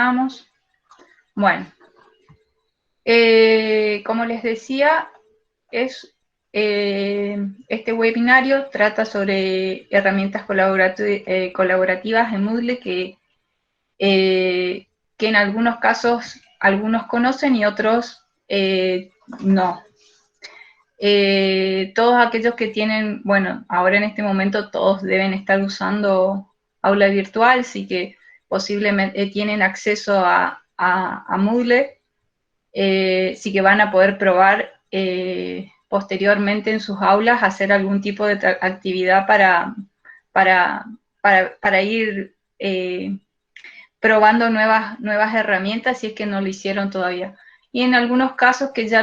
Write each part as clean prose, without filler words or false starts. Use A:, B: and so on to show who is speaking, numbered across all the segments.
A: estamos. Bueno, como les decía, este webinario trata sobre herramientas colaborativas en Moodle que en algunos casos algunos conocen y otros no. Todos aquellos que tienen, bueno, ahora en este momento todos deben estar usando aula virtual, así que posiblemente tienen acceso a Moodle, sí que van a poder probar posteriormente en sus aulas hacer algún tipo de actividad para ir probando nuevas herramientas si es que no lo hicieron todavía. Y en algunos casos que ya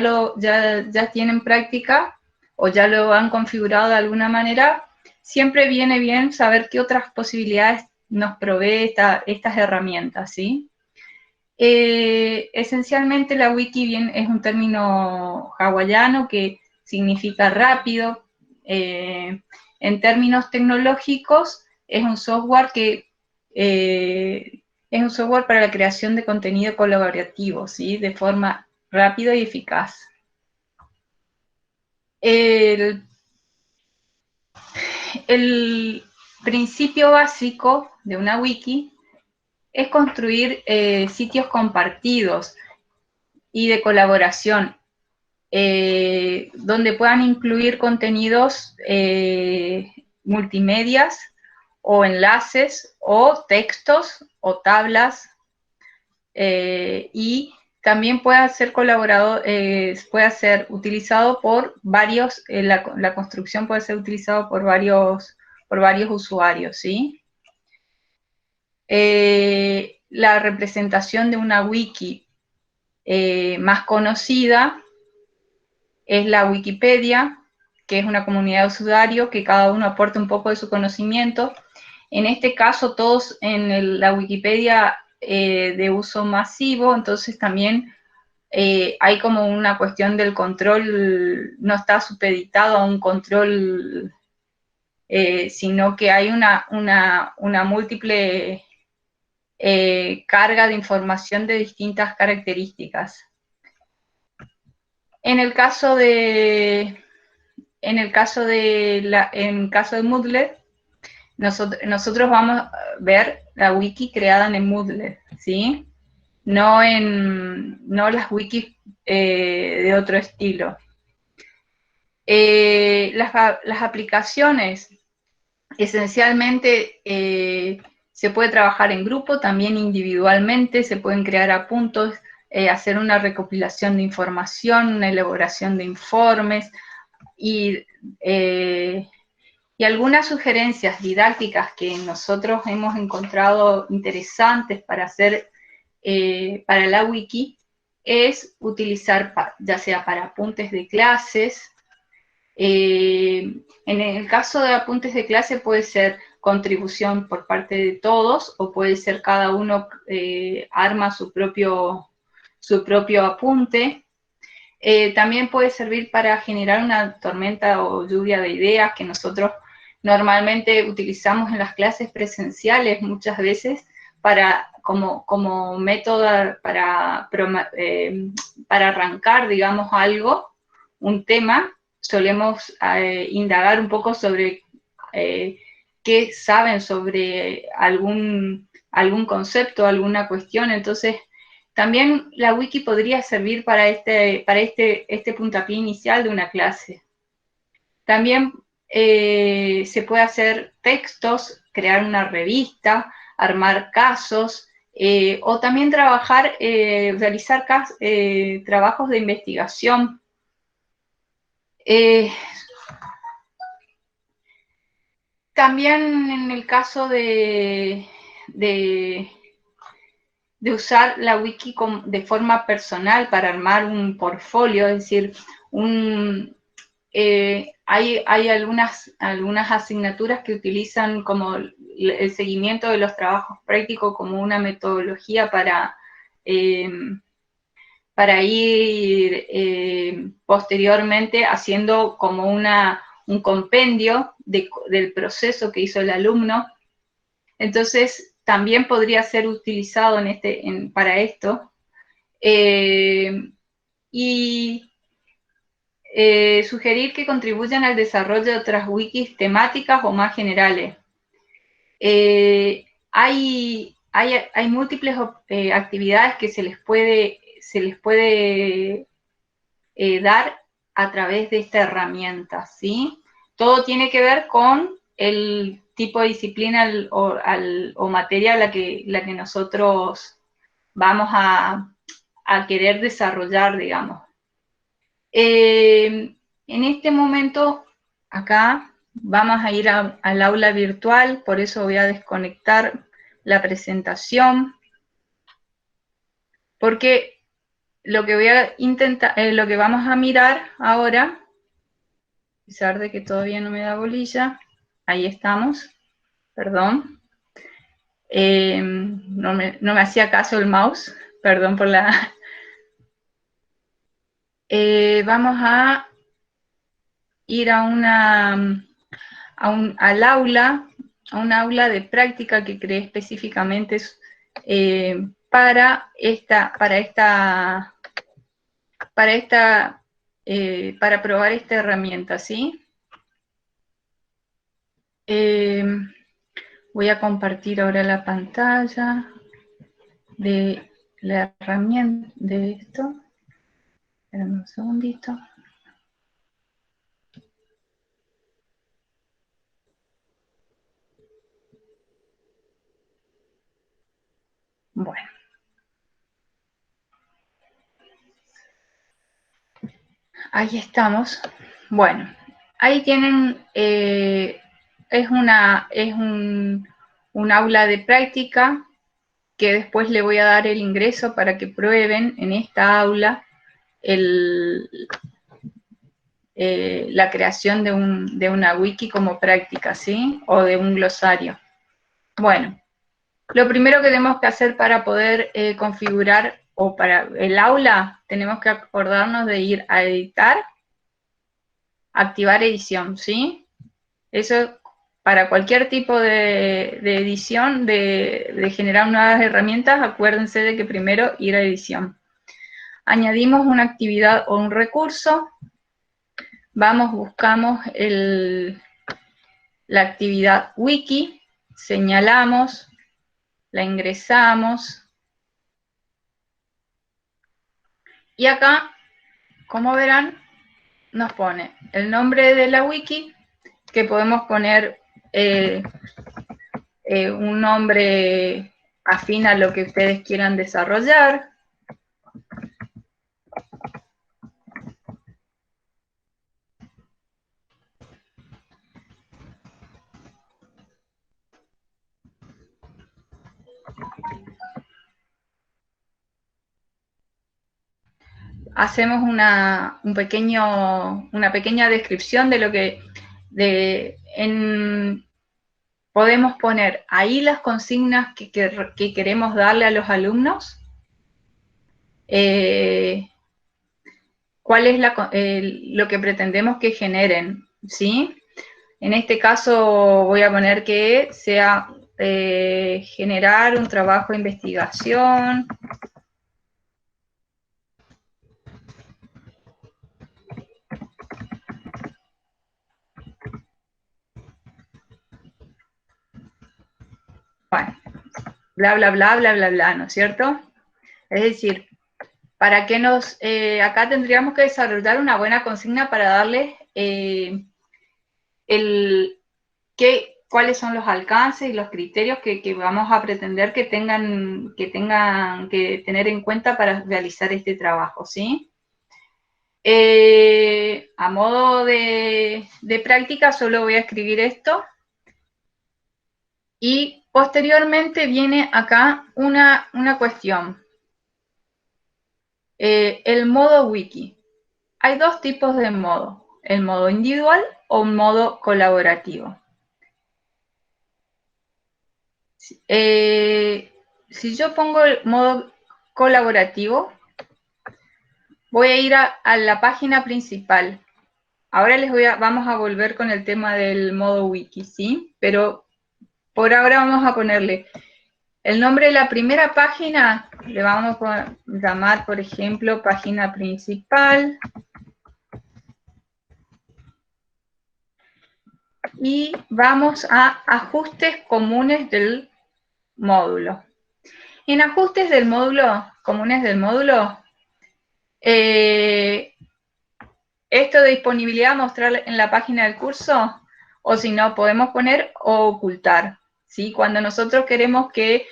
A: tienen práctica o ya lo han configurado de alguna manera, siempre viene bien saber qué otras posibilidades nos provee estas herramientas, ¿sí? Esencialmente la wiki es un término hawaiano que significa rápido. En términos tecnológicos, es un software es un software para la creación de contenido colaborativo, ¿sí? De forma rápida y eficaz. El principio básico de una wiki es construir sitios compartidos y de colaboración, donde puedan incluir contenidos multimedias o enlaces o textos o tablas, y también puede ser utilizado por varios, la construcción puede ser utilizado por varios usuarios, ¿sí? La representación de una wiki más conocida es la Wikipedia, que es una comunidad de usuarios que cada uno aporta un poco de su conocimiento. En este caso, todos en la Wikipedia de uso masivo, entonces también hay como una cuestión del control, no está supeditado a un control, sino que hay una múltiple carga de información de distintas características. En el caso de Moodle, nosotros vamos a ver la wiki creada en Moodle, ¿sí? No las wikis de otro estilo. Las aplicaciones, esencialmente, se puede trabajar en grupo, también individualmente, se pueden crear apuntos, hacer una recopilación de información, una elaboración de informes y algunas sugerencias didácticas que nosotros hemos encontrado interesantes para hacer para la wiki es utilizar ya sea para apuntes de clases. En el caso de apuntes de clase puede ser contribución por parte de todos o puede ser cada uno arma su propio apunte. También puede servir para generar una tormenta o lluvia de ideas que nosotros normalmente utilizamos en las clases presenciales muchas veces como método para arrancar, digamos, un tema. Solemos indagar un poco sobre qué saben sobre algún concepto, alguna cuestión. Entonces, también la wiki podría servir para este puntapié inicial de una clase. También se puede hacer textos, crear una revista, armar casos, o también realizar trabajos de investigación. También en el caso de usar la wiki de forma personal para armar un portfolio, es decir, hay algunas asignaturas que utilizan como el seguimiento de los trabajos prácticos como una metodología para ir posteriormente haciendo como un compendio del proceso que hizo el alumno. Entonces, también podría ser utilizado para esto. Y sugerir que contribuyan al desarrollo de otras wikis temáticas o más generales. Hay múltiples actividades que se les puede dar a través de esta herramienta, ¿sí? Todo tiene que ver con el tipo de disciplina o materia a la que nosotros vamos a querer desarrollar, digamos. En este momento, acá, vamos a ir al aula virtual, por eso voy a desconectar la presentación, porque lo que voy a intentar, lo que vamos a mirar ahora, a pesar de que todavía no me da bolilla, ahí estamos, perdón, no me hacía caso el mouse, perdón por la... vamos a ir a al aula, a un aula de práctica que creé específicamente para probar esta herramienta, ¿sí? Voy a compartir ahora la pantalla de la herramienta de esto. Espérame un segundito. Bueno. Ahí estamos. Bueno, ahí tienen, es un aula de práctica que después le voy a dar el ingreso para que prueben en esta aula la creación de una wiki como práctica, ¿sí? O de un glosario. Bueno, lo primero que tenemos que hacer para poder configurar, o para el aula, tenemos que acordarnos de ir a editar, activar edición, ¿sí? Eso para cualquier tipo de edición, de generar nuevas herramientas, acuérdense de que primero ir a edición. Añadimos una actividad o un recurso, vamos, buscamos la actividad wiki, señalamos, la ingresamos, y acá, como verán, nos pone el nombre de la wiki, que podemos poner un nombre afín a lo que ustedes quieran desarrollar. Hacemos una pequeña descripción de lo que podemos poner ahí las consignas que queremos darle a los alumnos, cuál es lo que pretendemos que generen, ¿sí? En este caso voy a poner que sea generar un trabajo de investigación. Bueno, bla, bla, bla, bla, bla, bla, ¿no es cierto? Es decir, para que acá tendríamos que desarrollar una buena consigna para darles cuáles son los alcances y los criterios que vamos a pretender que tengan que tener en cuenta para realizar este trabajo, ¿sí? A modo de práctica solo voy a escribir esto y posteriormente viene acá una cuestión. El modo wiki. Hay dos tipos de modo, el modo individual o un modo colaborativo. Si yo pongo el modo colaborativo, voy a ir a la página principal. Ahora vamos a volver con el tema del modo wiki, ¿sí? Pero por ahora vamos a ponerle El nombre de la primera página le vamos a llamar, por ejemplo, página principal. Y vamos a ajustes comunes del módulo. En ajustes del módulo, comunes del módulo, esto de disponibilidad mostrar en la página del curso, o si no, podemos poner o ocultar, ¿sí? Cuando nosotros queremos que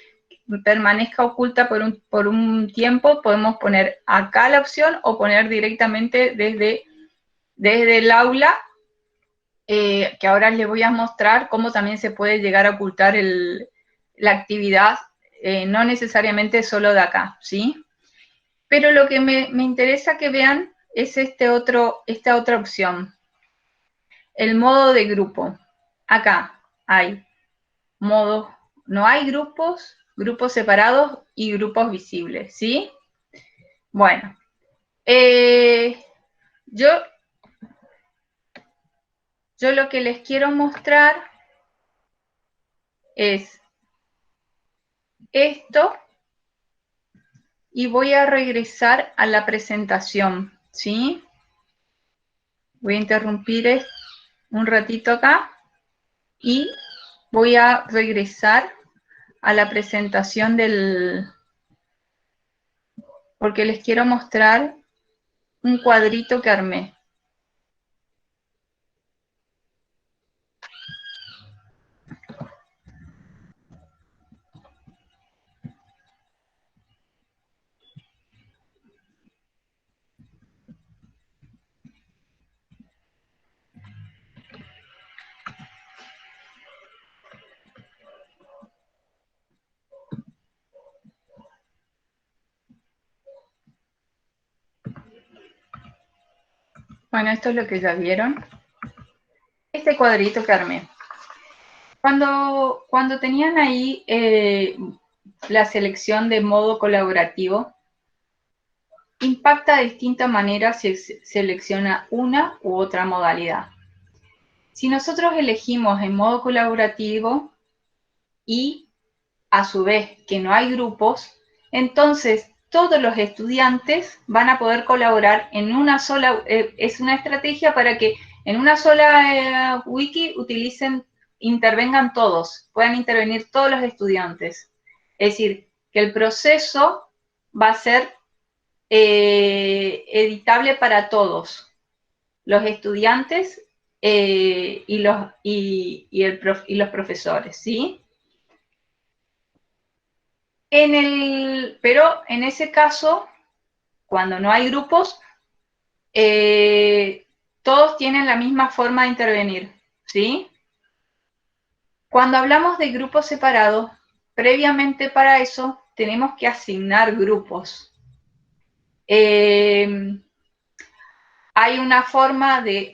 A: permanezca oculta por un tiempo, podemos poner acá la opción o poner directamente desde el aula, que ahora les voy a mostrar cómo también se puede llegar a ocultar la actividad, no necesariamente solo de acá, ¿sí? Pero lo que me interesa que vean es esta otra opción, el modo de grupo. Acá hay modos, no hay grupos, grupos separados y grupos visibles, ¿sí? Bueno, yo lo que les quiero mostrar es esto y voy a regresar a la presentación, ¿sí? Voy a interrumpir un ratito acá y voy a regresar a la presentación porque les quiero mostrar un cuadrito que armé. Bueno, esto es lo que ya vieron. Este cuadrito que armé. Cuando tenían ahí la selección de modo colaborativo, impacta de distinta manera si selecciona una u otra modalidad. Si nosotros elegimos en modo colaborativo y a su vez que no hay grupos, entonces todos los estudiantes van a poder colaborar en una sola, es una estrategia para que en una sola wiki intervengan todos, puedan intervenir todos los estudiantes. Es decir, que el proceso va a ser editable para todos, los estudiantes y los profesores, ¿sí? Pero en ese caso, cuando no hay grupos, todos tienen la misma forma de intervenir, ¿sí? Cuando hablamos de grupos separados, previamente para eso tenemos que asignar grupos. Hay una forma de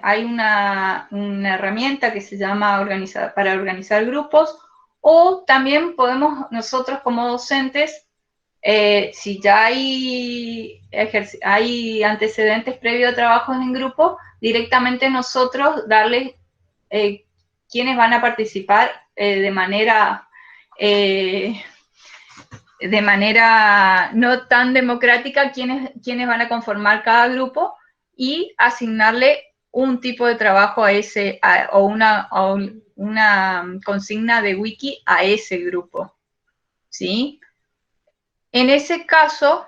A: hay una herramienta que se llama para organizar grupos, o también podemos nosotros como docentes, si ya hay antecedentes previos a trabajos en grupo, directamente nosotros darles quiénes van a participar de manera no tan democrática, quiénes van a conformar cada grupo y asignarle un tipo de trabajo o una consigna de wiki a ese grupo, ¿sí? En ese caso,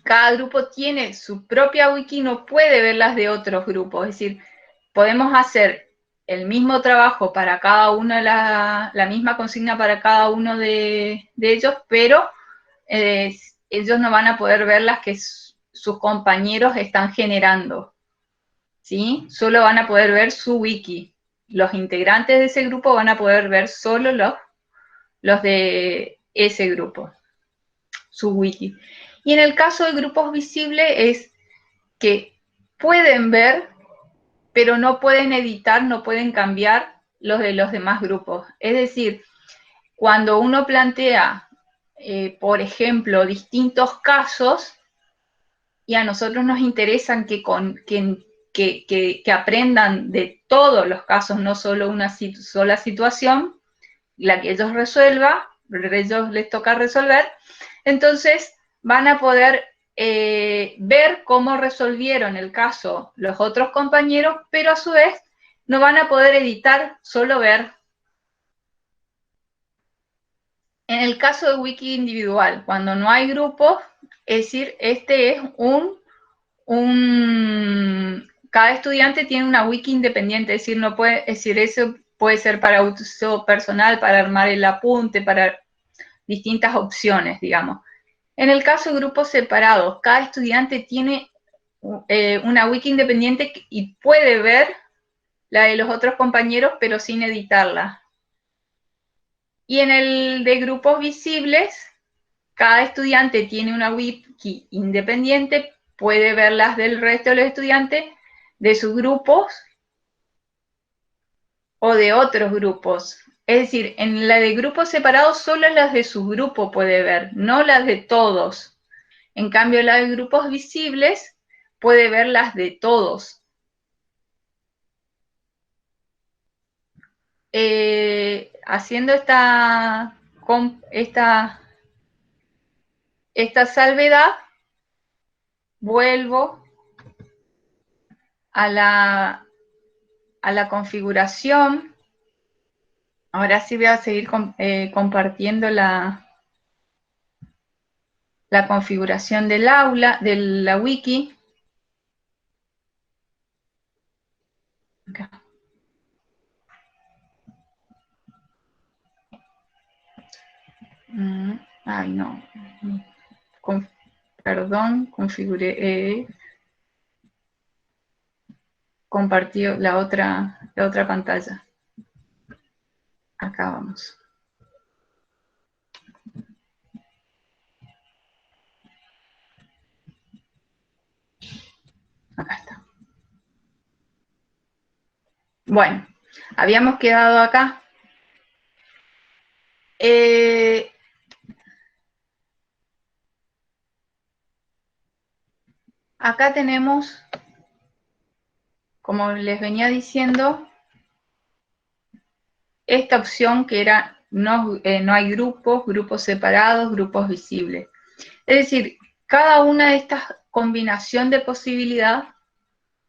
A: cada grupo tiene su propia wiki, no puede ver las de otros grupos, es decir, podemos hacer el mismo trabajo para cada uno, la misma consigna para cada uno de ellos, pero ellos no van a poder ver las que sus compañeros están generando, ¿sí? Solo van a poder ver su wiki. Los integrantes de ese grupo van a poder ver solo los de ese grupo, su wiki. Y en el caso de grupos visibles es que pueden ver, pero no pueden editar, no pueden cambiar los de los demás grupos. Es decir, cuando uno plantea, por ejemplo, distintos casos, y a nosotros nos interesan que aprendan de todos los casos, no solo una sola situación, la que ellos resuelvan, ellos les toca resolver, entonces van a poder ver cómo resolvieron el caso los otros compañeros, pero a su vez no van a poder editar, solo ver. En el caso de wiki individual, cuando no hay grupos, es decir, este es cada estudiante tiene una wiki independiente, es decir, no puede, es decir, eso puede ser para uso personal, para armar el apunte, para distintas opciones, digamos. En el caso de grupos separados, cada estudiante tiene una wiki independiente y puede ver la de los otros compañeros, pero sin editarla. Y en el de grupos visibles, cada estudiante tiene una wiki independiente, puede ver las del resto de los estudiantes, de sus grupos o de otros grupos. Es decir, en la de grupos separados solo las de su grupo puede ver, no las de todos. En cambio, la de grupos visibles puede ver las de todos. Haciendo esta salvedad, vuelvo a la configuración. Ahora sí voy a seguir compartiendo la configuración del aula, de la wiki. Acá. Ay, no. Perdón, configuré. Compartió la otra pantalla. Acá vamos. Acá está. Bueno, habíamos quedado acá. Acá tenemos, como les venía diciendo, esta opción que era no hay grupos separados, grupos visibles. Es decir, cada una de estas combinaciones de posibilidad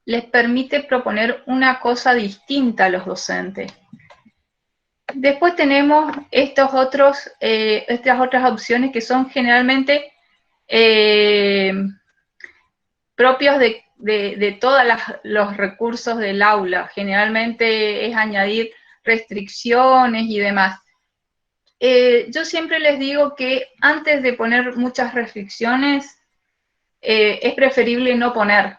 A: les permite proponer una cosa distinta a los docentes. Después tenemos estas otras opciones que son generalmente propios de todos los recursos del aula. Generalmente es añadir restricciones y demás. Yo siempre les digo que antes de poner muchas restricciones, es preferible no poner,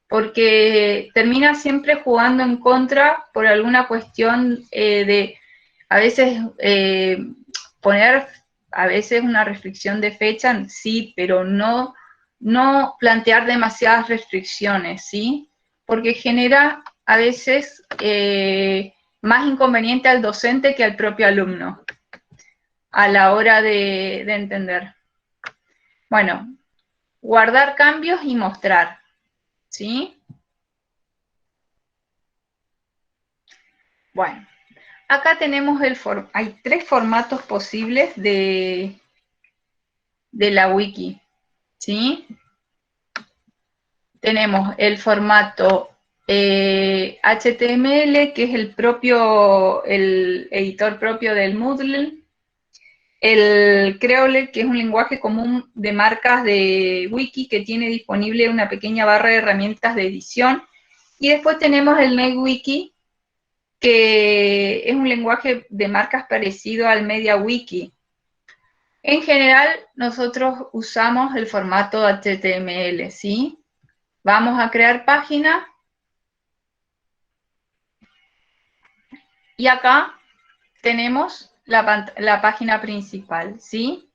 A: porque termina siempre jugando en contra por alguna cuestión de, a veces, poner a veces una restricción de fecha, sí, pero no plantear demasiadas restricciones, ¿sí? Porque genera a veces más inconveniente al docente que al propio alumno a la hora de entender. Bueno, guardar cambios y mostrar, ¿sí? Bueno, acá tenemos hay 3 formatos posibles de la wiki, ¿sí? Tenemos el formato HTML, que es el editor propio del Moodle, el Creole, que es un lenguaje común de marcas de wiki que tiene disponible una pequeña barra de herramientas de edición, y después tenemos el MediaWiki, que es un lenguaje de marcas parecido al MediaWiki. En general, nosotros usamos el formato HTML, ¿sí? Vamos a crear página. Y acá tenemos la página principal, ¿sí?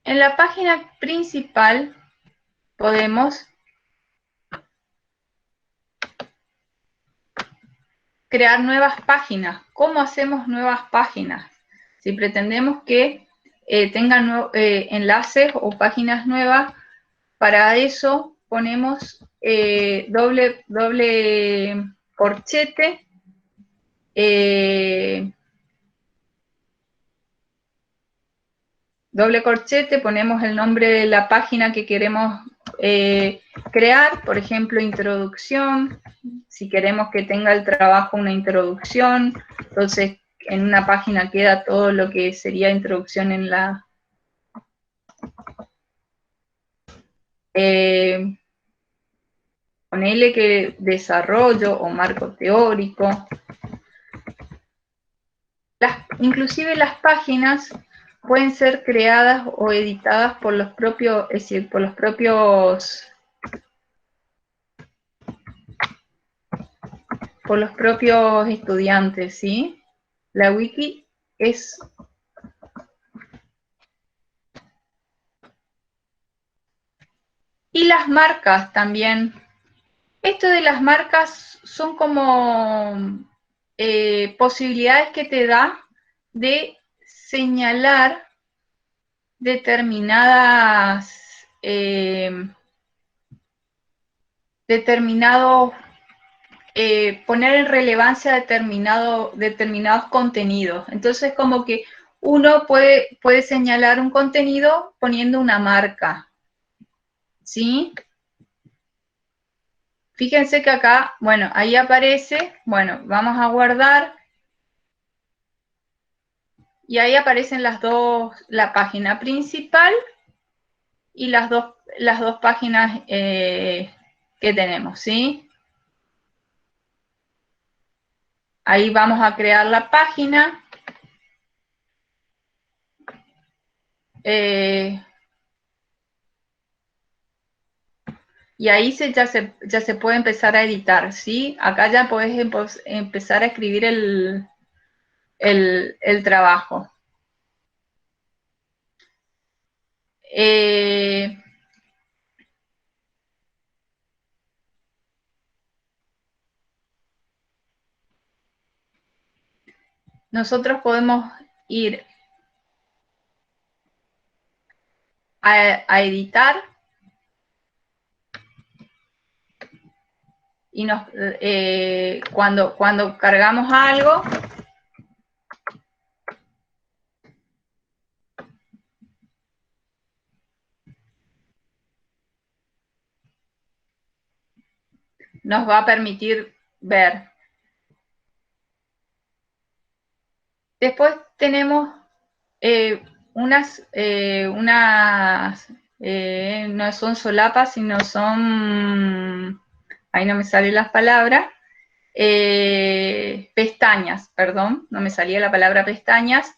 A: En la página principal podemos crear nuevas páginas. ¿Cómo hacemos nuevas páginas? Si pretendemos que tengan enlaces o páginas nuevas, para eso ponemos doble corchete doble corchete, ponemos el nombre de la página que queremos crear, por ejemplo, introducción. Si queremos que tenga el trabajo una introducción, entonces en una página queda todo lo que sería introducción en la... ponele que desarrollo o marco teórico. Inclusive las páginas pueden ser creadas o editadas por los propios, es decir, por los propios estudiantes, ¿sí? La wiki es... Y las marcas también. Esto de las marcas son como posibilidades que te da de señalar determinados poner en relevancia determinados contenidos. Entonces, como que uno puede señalar un contenido poniendo una marca, ¿sí? Fíjense que acá, bueno, ahí aparece, bueno, vamos a guardar, y ahí aparecen las dos, la página principal y las dos páginas que tenemos, ¿sí? Ahí vamos a crear la página. Y ahí ya se puede empezar a editar, ¿sí? Acá ya podés empezar a escribir el trabajo. Nosotros podemos ir a editar y cuando cargamos algo, nos va a permitir ver. Después tenemos no son solapas, sino son, ahí no me salen las palabras, pestañas, perdón, no me salía la palabra pestañas,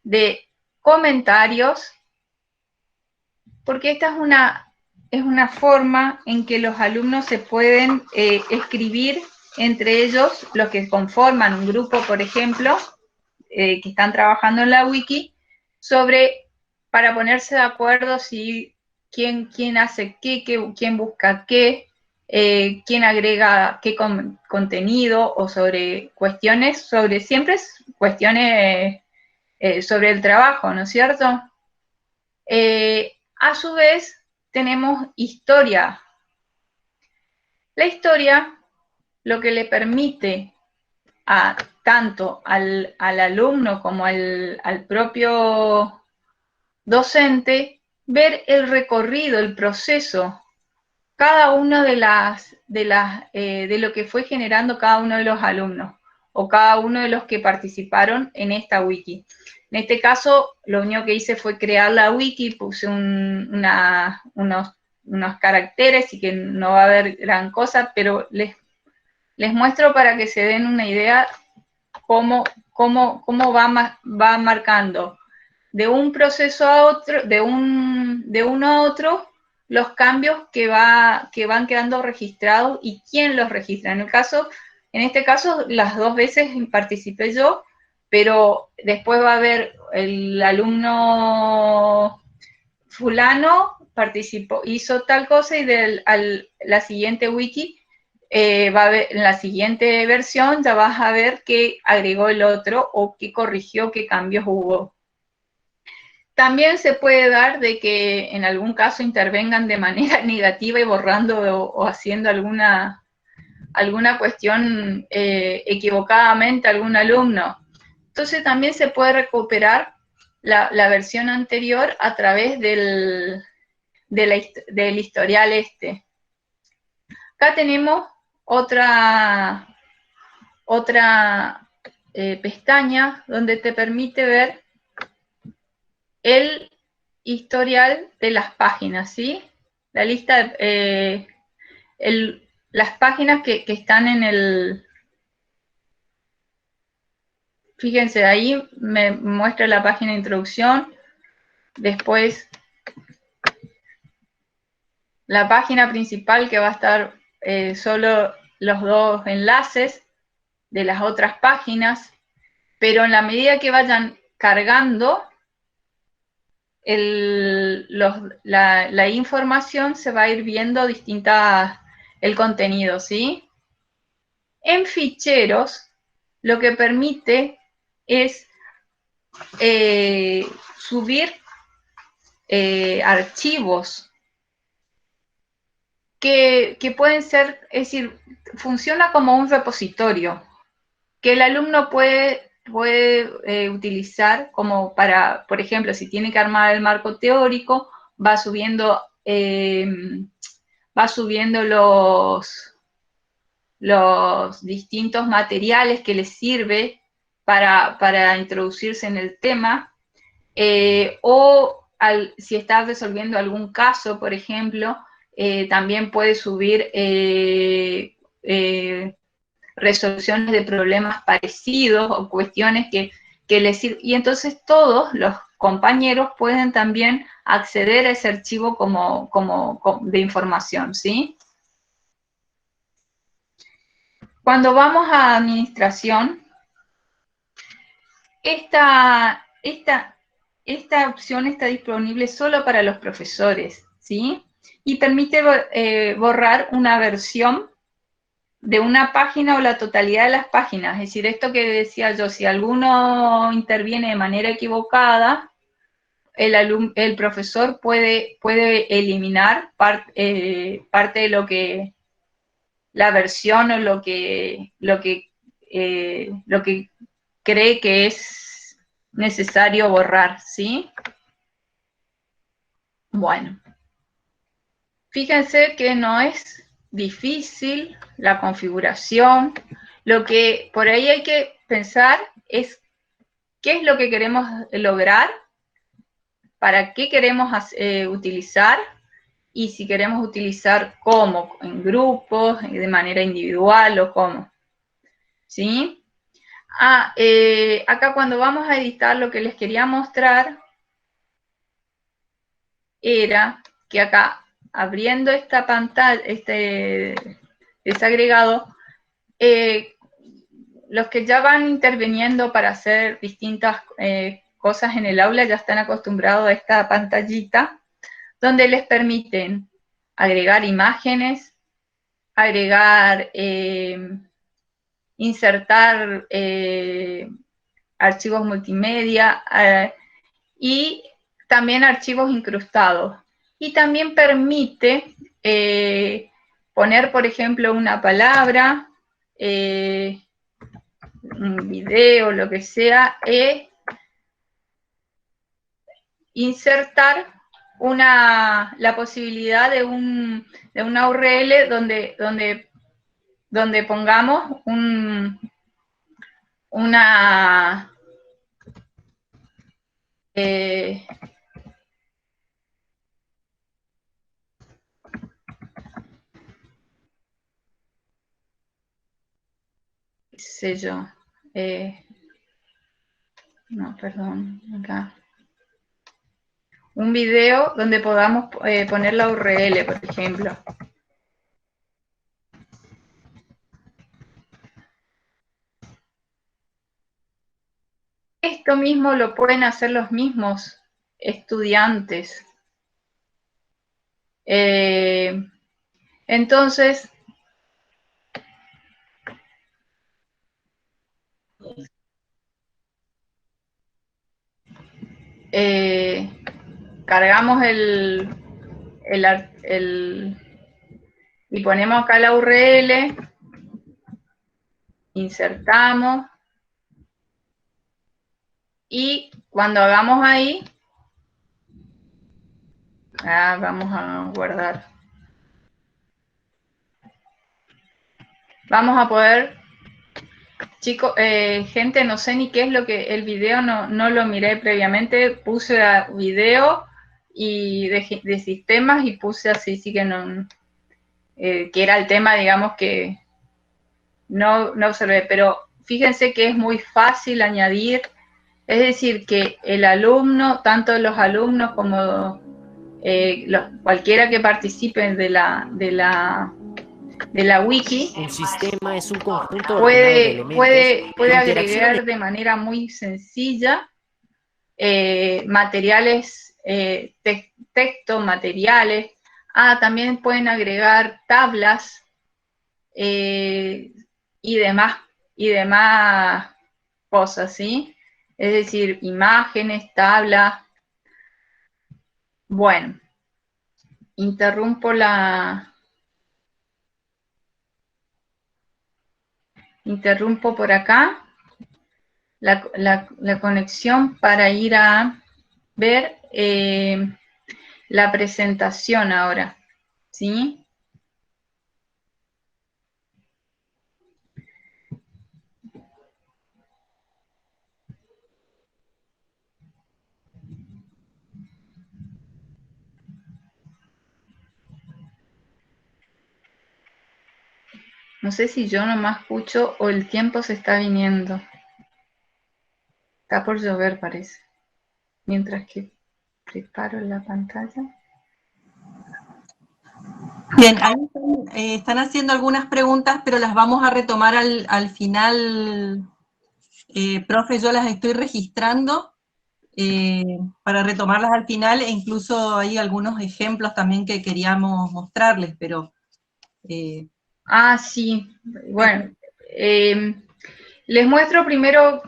A: de comentarios, porque esta es una forma en que los alumnos se pueden escribir entre ellos, los que conforman un grupo, por ejemplo, que están trabajando en la wiki, para ponerse de acuerdo si quién hace qué, quién busca qué, quién agrega qué contenido, o sobre cuestiones, siempre cuestiones sobre el trabajo, ¿no es cierto? A su vez, tenemos historia. La historia lo que le permite tanto al alumno como al propio docente ver el recorrido, el proceso, cada uno de lo que fue generando cada uno de los alumnos o cada uno de los que participaron en esta wiki. En este caso, lo único que hice fue crear la wiki, puse unos caracteres y que no va a haber gran cosa, pero les muestro para que se den una idea cómo va marcando de un proceso a otro, de uno a otro, los cambios que van quedando registrados y quién los registra. En este caso, las dos veces participé yo, pero después va a haber el alumno fulano participó, hizo tal cosa, y la siguiente wiki, en la siguiente versión ya vas a ver qué agregó el otro o qué corrigió, qué cambios hubo. También se puede dar de que en algún caso intervengan de manera negativa y borrando o haciendo alguna alguna cuestión equivocadamente a algún alumno. Entonces también se puede recuperar la versión anterior a través del historial este. Acá tenemos otra pestaña donde te permite ver el historial de las páginas, ¿sí? La lista, las páginas que están en el... Fíjense, ahí me muestra la página de introducción, después la página principal que va a estar solo los dos enlaces de las otras páginas, pero en la medida que vayan cargando la información, se va a ir viendo el contenido, ¿sí? En ficheros, lo que permite es subir archivos que pueden ser, es decir, funciona como un repositorio que el alumno puede utilizar como para, por ejemplo, si tiene que armar el marco teórico, va subiendo los distintos materiales que les sirve para introducirse en el tema, o si está resolviendo algún caso, por ejemplo, también puede subir resoluciones de problemas parecidos o cuestiones que les sirven. Y entonces todos los compañeros pueden también acceder a ese archivo de información, ¿sí? Cuando vamos a administración, esta opción está disponible solo para los profesores, ¿sí? Y permite borrar una versión de una página o la totalidad de las páginas. Es decir, esto que decía yo, si alguno interviene de manera equivocada, el profesor puede eliminar parte de lo que, la versión o lo que cree que es necesario borrar, ¿sí? Bueno, fíjense que no es difícil la configuración. Lo que por ahí hay que pensar es qué es lo que queremos lograr, para qué queremos utilizar, y si queremos utilizar cómo, en grupos, de manera individual o cómo, ¿sí? Acá cuando vamos a editar, lo que les quería mostrar era que acá, abriendo esta pantalla, este desagregado, los que ya van interviniendo para hacer distintas cosas en el aula ya están acostumbrados a esta pantallita, donde les permiten agregar imágenes, agregar, insertar archivos multimedia y también archivos incrustados. Y también permite poner, por ejemplo, una palabra, un video, lo que sea, insertar la posibilidad de una URL donde pongamos una qué sé yo, no, perdón, acá. Un video donde podamos poner la URL, por ejemplo. Esto mismo lo pueden hacer los mismos estudiantes. Entonces, cargamos y ponemos acá la URL insertamos, y cuando hagamos ahí, vamos a guardar. Vamos a poder, chicos, gente, no sé ni qué es lo que el video, no lo miré previamente, puse video y de sistemas y puse así, sí que no, que era el tema, digamos, que no observé, pero fíjense que es muy fácil añadir, es decir, que el alumno, tanto los alumnos como cualquiera que participe de la wiki,
B: Un sistema es un conjunto ordenado de elementos que
A: puede
B: interaccionan.
A: agregar de manera muy sencilla materiales, texto, materiales. También pueden agregar tablas y demás cosas, ¿sí? Es decir, imágenes, tablas. Bueno, interrumpo por acá la conexión para ir a ver la presentación ahora, ¿sí? No sé si yo nomás escucho o el tiempo se está viniendo. Está por llover, parece. Mientras que preparo la pantalla.
C: Bien, ahí están haciendo algunas preguntas, pero las vamos a retomar al final. Profe, yo las estoy registrando para retomarlas al final, e incluso hay algunos ejemplos también que queríamos mostrarles, pero...
A: Sí. Bueno, les muestro primero,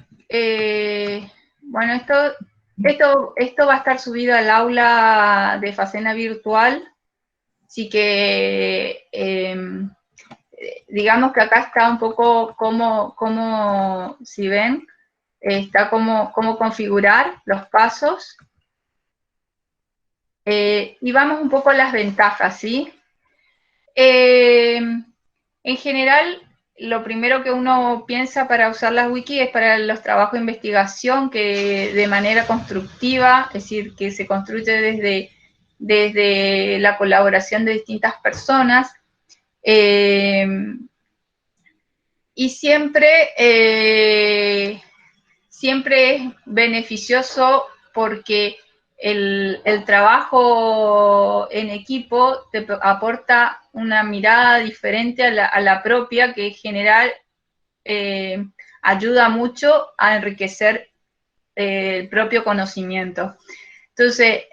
A: bueno, esto va a estar subido al aula de Facena Virtual, así que digamos que acá está un poco como si ven, está cómo configurar los pasos, y vamos un poco a las ventajas, ¿sí? En general, lo primero que uno piensa para usar las wiki es para los trabajos de investigación, que de manera constructiva, es decir, que se construye desde la colaboración de distintas personas, y siempre es beneficioso porque el trabajo en equipo te aporta una mirada diferente a la propia, que en general ayuda mucho a enriquecer el propio conocimiento. Entonces,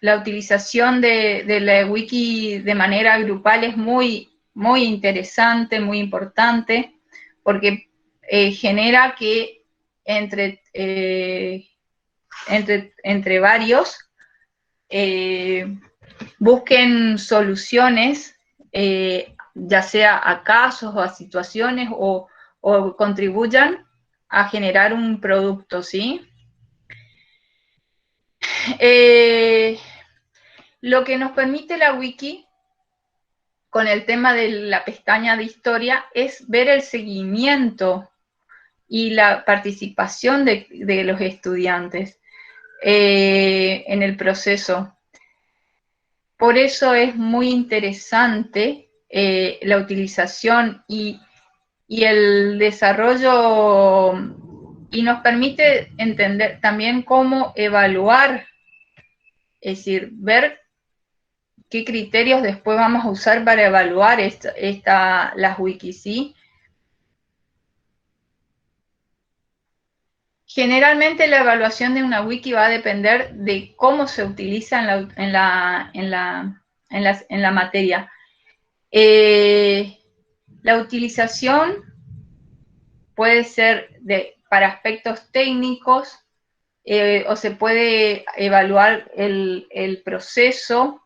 A: la utilización de la wiki de manera grupal es muy interesante, muy importante, porque genera que entre varios busquen soluciones, ya sea a casos o a situaciones, o contribuyan a generar un producto, ¿sí? Lo que nos permite la wiki con el tema de la pestaña de historia es ver el seguimiento y la participación de los estudiantes en el proceso. Por eso es muy interesante la utilización y el desarrollo, y nos permite entender también cómo evaluar, es decir, ver qué criterios después vamos a usar para evaluar las wikis, ¿sí? Generalmente la evaluación de una wiki va a depender de cómo se utiliza en la materia. La utilización puede ser para aspectos técnicos, o se puede evaluar el proceso,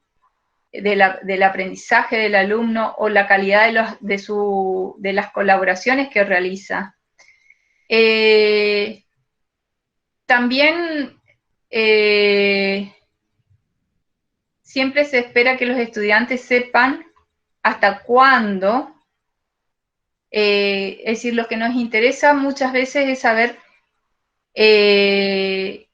A: del aprendizaje del alumno o la calidad de las colaboraciones que realiza. También siempre se espera que los estudiantes sepan hasta cuándo, es decir, lo que nos interesa muchas veces es saber qué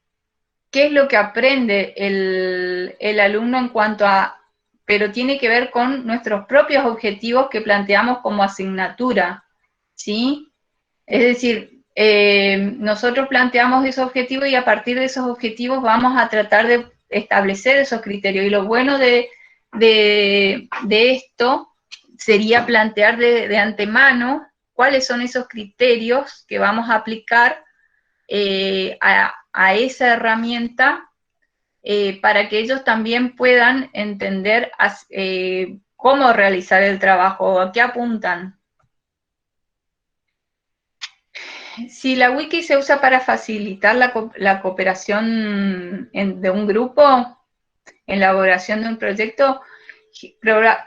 A: es lo que aprende el alumno en cuanto a, pero tiene que ver con nuestros propios objetivos que planteamos como asignatura, ¿sí? Es decir, nosotros planteamos esos objetivos y a partir de esos objetivos vamos a tratar de establecer esos criterios. Y lo bueno de esto sería plantear de antemano cuáles son esos criterios que vamos a aplicar a esa herramienta para que ellos también puedan entender cómo realizar el trabajo, a qué apuntan. Si la wiki se usa para facilitar la cooperación de un grupo, en la elaboración de un proyecto,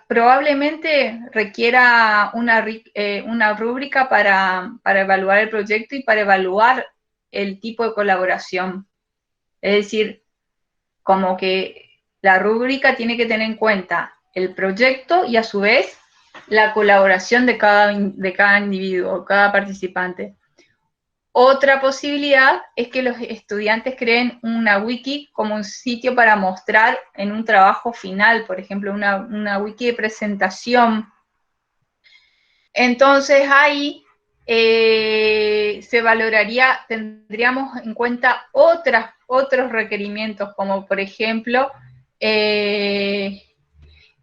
A: probablemente requiera una rúbrica para evaluar el proyecto y para evaluar el tipo de colaboración. Es decir, como que la rúbrica tiene que tener en cuenta el proyecto y a su vez la colaboración de cada individuo, cada participante. Otra posibilidad es que los estudiantes creen una wiki como un sitio para mostrar en un trabajo final, por ejemplo, una wiki de presentación. Entonces ahí tendríamos en cuenta otros requerimientos, como por ejemplo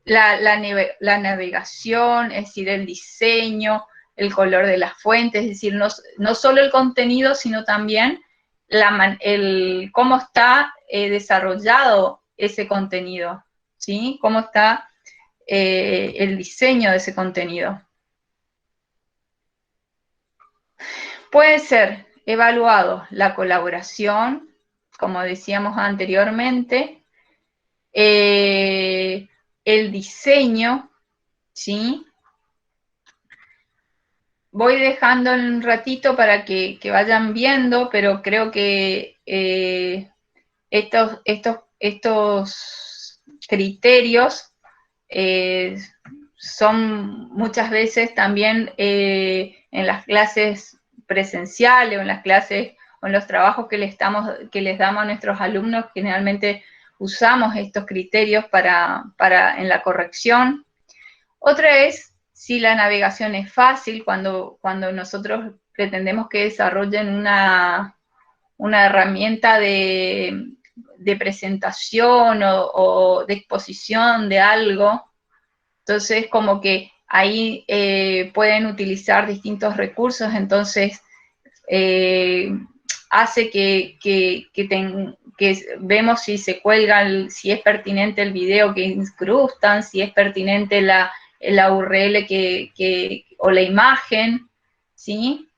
A: la navegación, es decir, el diseño, el color de las fuentes, es decir, no solo el contenido, sino también cómo está desarrollado ese contenido, ¿sí? Cómo está el diseño de ese contenido. Puede ser evaluado la colaboración, como decíamos anteriormente, el diseño, ¿sí? Voy dejando un ratito para que vayan viendo, pero creo que estos criterios son muchas veces también en las clases presenciales o en las clases o en los trabajos que les damos a nuestros alumnos, generalmente usamos estos criterios en la corrección. Otra es si la navegación es fácil, cuando nosotros pretendemos que desarrollen una herramienta de presentación o de exposición de algo. Entonces, como que ahí pueden utilizar distintos recursos, entonces hace que vemos si se cuelgan, si es pertinente el video que incrustan, si es pertinente la URL o la imagen, ¿sí?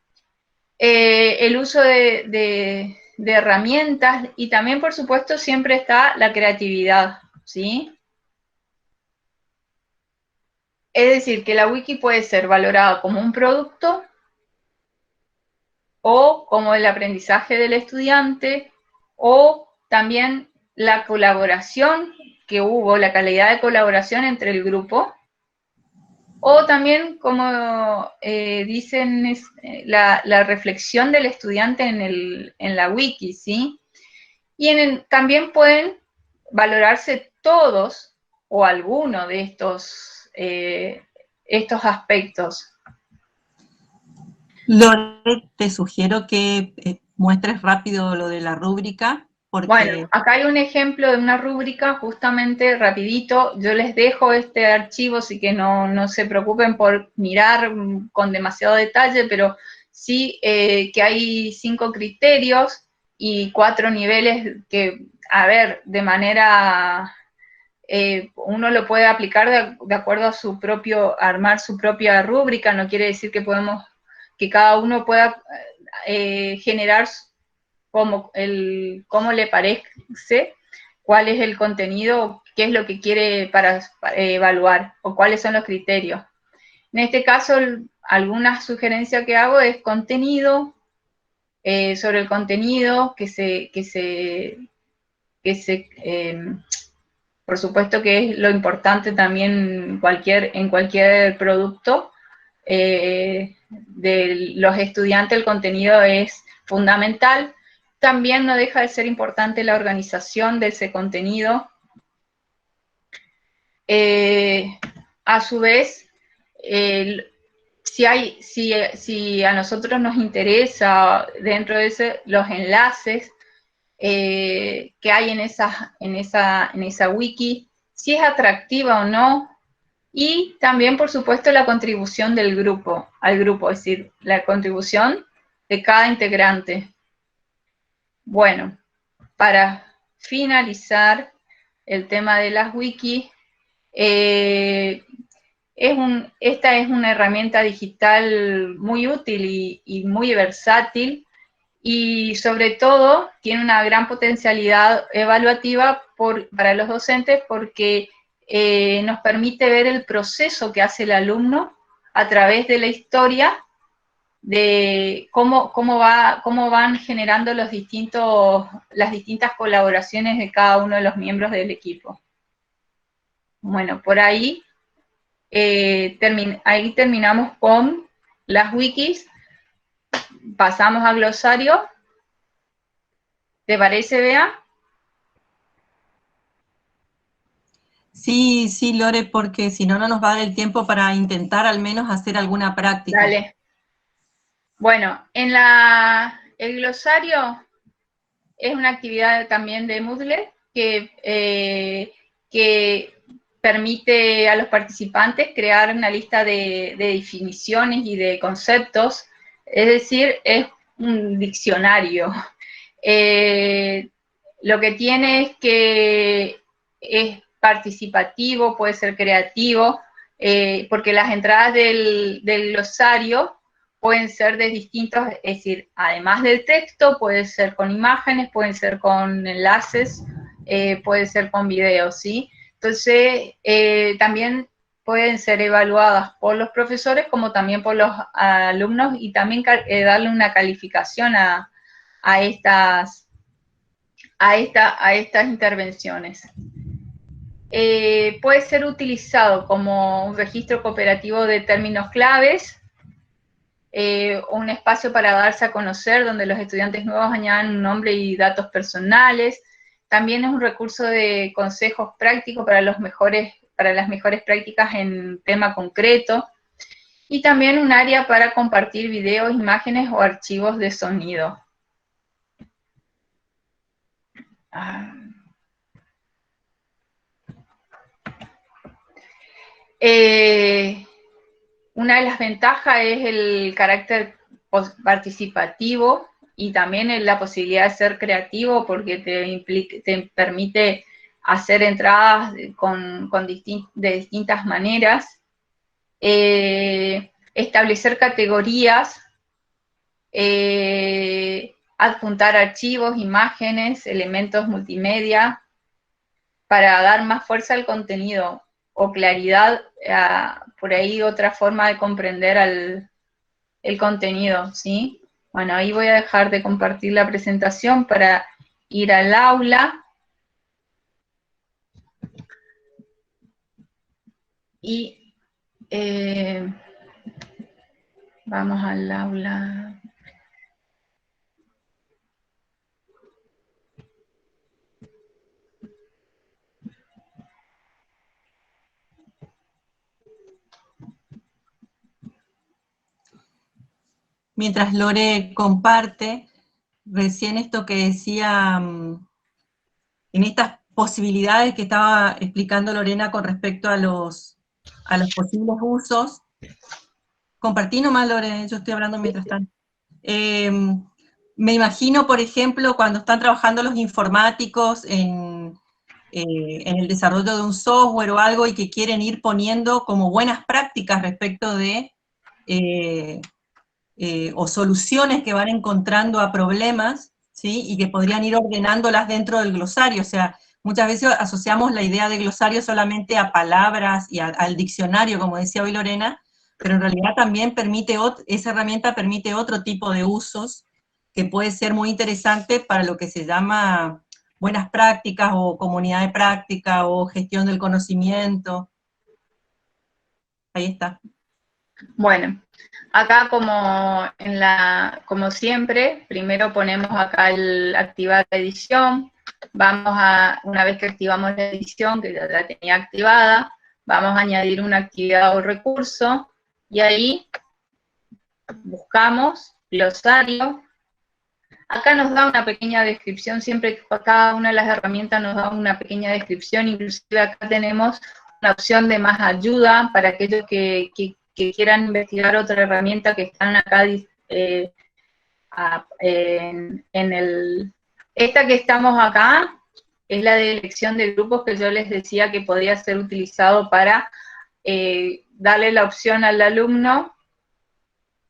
A: El uso de herramientas y también, por supuesto, siempre está la creatividad, ¿sí? Es decir, que la wiki puede ser valorada como un producto o como el aprendizaje del estudiante o también la colaboración que hubo, la calidad de colaboración entre el grupo, o también, como dicen, la reflexión del estudiante en la wiki, ¿sí? Y también pueden valorarse todos o alguno de estos aspectos.
C: Lore, te sugiero que muestres rápido lo de la rúbrica. Porque...
A: Bueno, acá hay un ejemplo de una rúbrica, justamente, rapidito. Yo les dejo este archivo, así que no se preocupen por mirar con demasiado detalle, pero sí que hay 5 criterios y 4 niveles que, a ver, de manera... uno lo puede aplicar de acuerdo a su armar su propia rúbrica, no quiere decir que cada uno pueda generar como le parece cuál es el contenido, qué es lo que quiere para evaluar, o cuáles son los criterios. En este caso, alguna sugerencia que hago es contenido, sobre el contenido, por supuesto que es lo importante también en cualquier producto de los estudiantes, el contenido es fundamental. También no deja de ser importante la organización de ese contenido. A su vez, si a nosotros nos interesa dentro de los enlaces que hay en esa wiki, si es atractiva o no, y también, por supuesto, la contribución del grupo al grupo, es decir, la contribución de cada integrante. Bueno, para finalizar el tema de las wikis, esta es una herramienta digital muy útil y muy versátil, y sobre todo tiene una gran potencialidad evaluativa para los docentes, porque nos permite ver el proceso que hace el alumno a través de la historia, de cómo van generando las distintas colaboraciones de cada uno de los miembros del equipo. Bueno, por ahí, ahí terminamos con las wikis. Pasamos al glosario. ¿Te parece, Bea?
C: Sí, sí, Lore, porque si no, no nos va a dar el tiempo para intentar al menos hacer alguna práctica.
A: Dale. Bueno, el glosario es una actividad también de Moodle que permite a los participantes crear una lista de definiciones y de conceptos, es decir, es un diccionario. Lo que tiene es que es participativo, puede ser creativo, porque las entradas del glosario pueden ser de distintos, es decir, además del texto, puede ser con imágenes, pueden ser con enlaces, puede ser con videos, ¿sí? Entonces, también pueden ser evaluadas por los profesores como también por los alumnos, y también darle una calificación a estas intervenciones. Puede ser utilizado como un registro cooperativo de términos claves, un espacio para darse a conocer donde los estudiantes nuevos añadan un nombre y datos personales. También es un recurso de consejos prácticos para las mejores prácticas en tema concreto. Y también un área para compartir videos, imágenes o archivos de sonido. Una de las ventajas es el carácter participativo y también la posibilidad de ser creativo, porque te permite hacer entradas de distintas maneras, establecer categorías, adjuntar archivos, imágenes, elementos multimedia, para dar más fuerza al contenido o claridad, por ahí otra forma de comprender el contenido, ¿sí? Bueno, ahí voy a dejar de compartir la presentación para ir al aula. Y vamos al aula.
C: Mientras Lore comparte, recién esto que decía, en estas posibilidades que estaba explicando Lorena con respecto a los posibles usos. Compartí nomás, Lore, yo estoy hablando mientras tanto. Me imagino, por ejemplo, cuando están trabajando los informáticos en el desarrollo de un software o algo, y que quieren ir poniendo como buenas prácticas respecto de o soluciones que van encontrando a problemas, ¿sí? Y que podrían ir ordenándolas dentro del glosario. O sea, muchas veces asociamos la idea de glosario solamente a palabras y al diccionario, como decía hoy Lorena, pero en realidad también esa herramienta permite otro tipo de usos que puede ser muy interesante para lo que se llama buenas prácticas o comunidad de práctica o gestión del conocimiento. Ahí está.
A: Bueno, acá como siempre, primero ponemos acá el activar la edición, una vez que activamos la edición, que ya la tenía activada, vamos a añadir una actividad o recurso, y ahí buscamos glosario. Acá nos da una pequeña descripción, siempre que cada una de las herramientas nos da una pequeña descripción, inclusive acá tenemos una opción de más ayuda para aquellos que quieran investigar otra herramienta que están acá esta que estamos acá es la de elección de grupos que yo les decía que podía ser utilizado para darle la opción al alumno.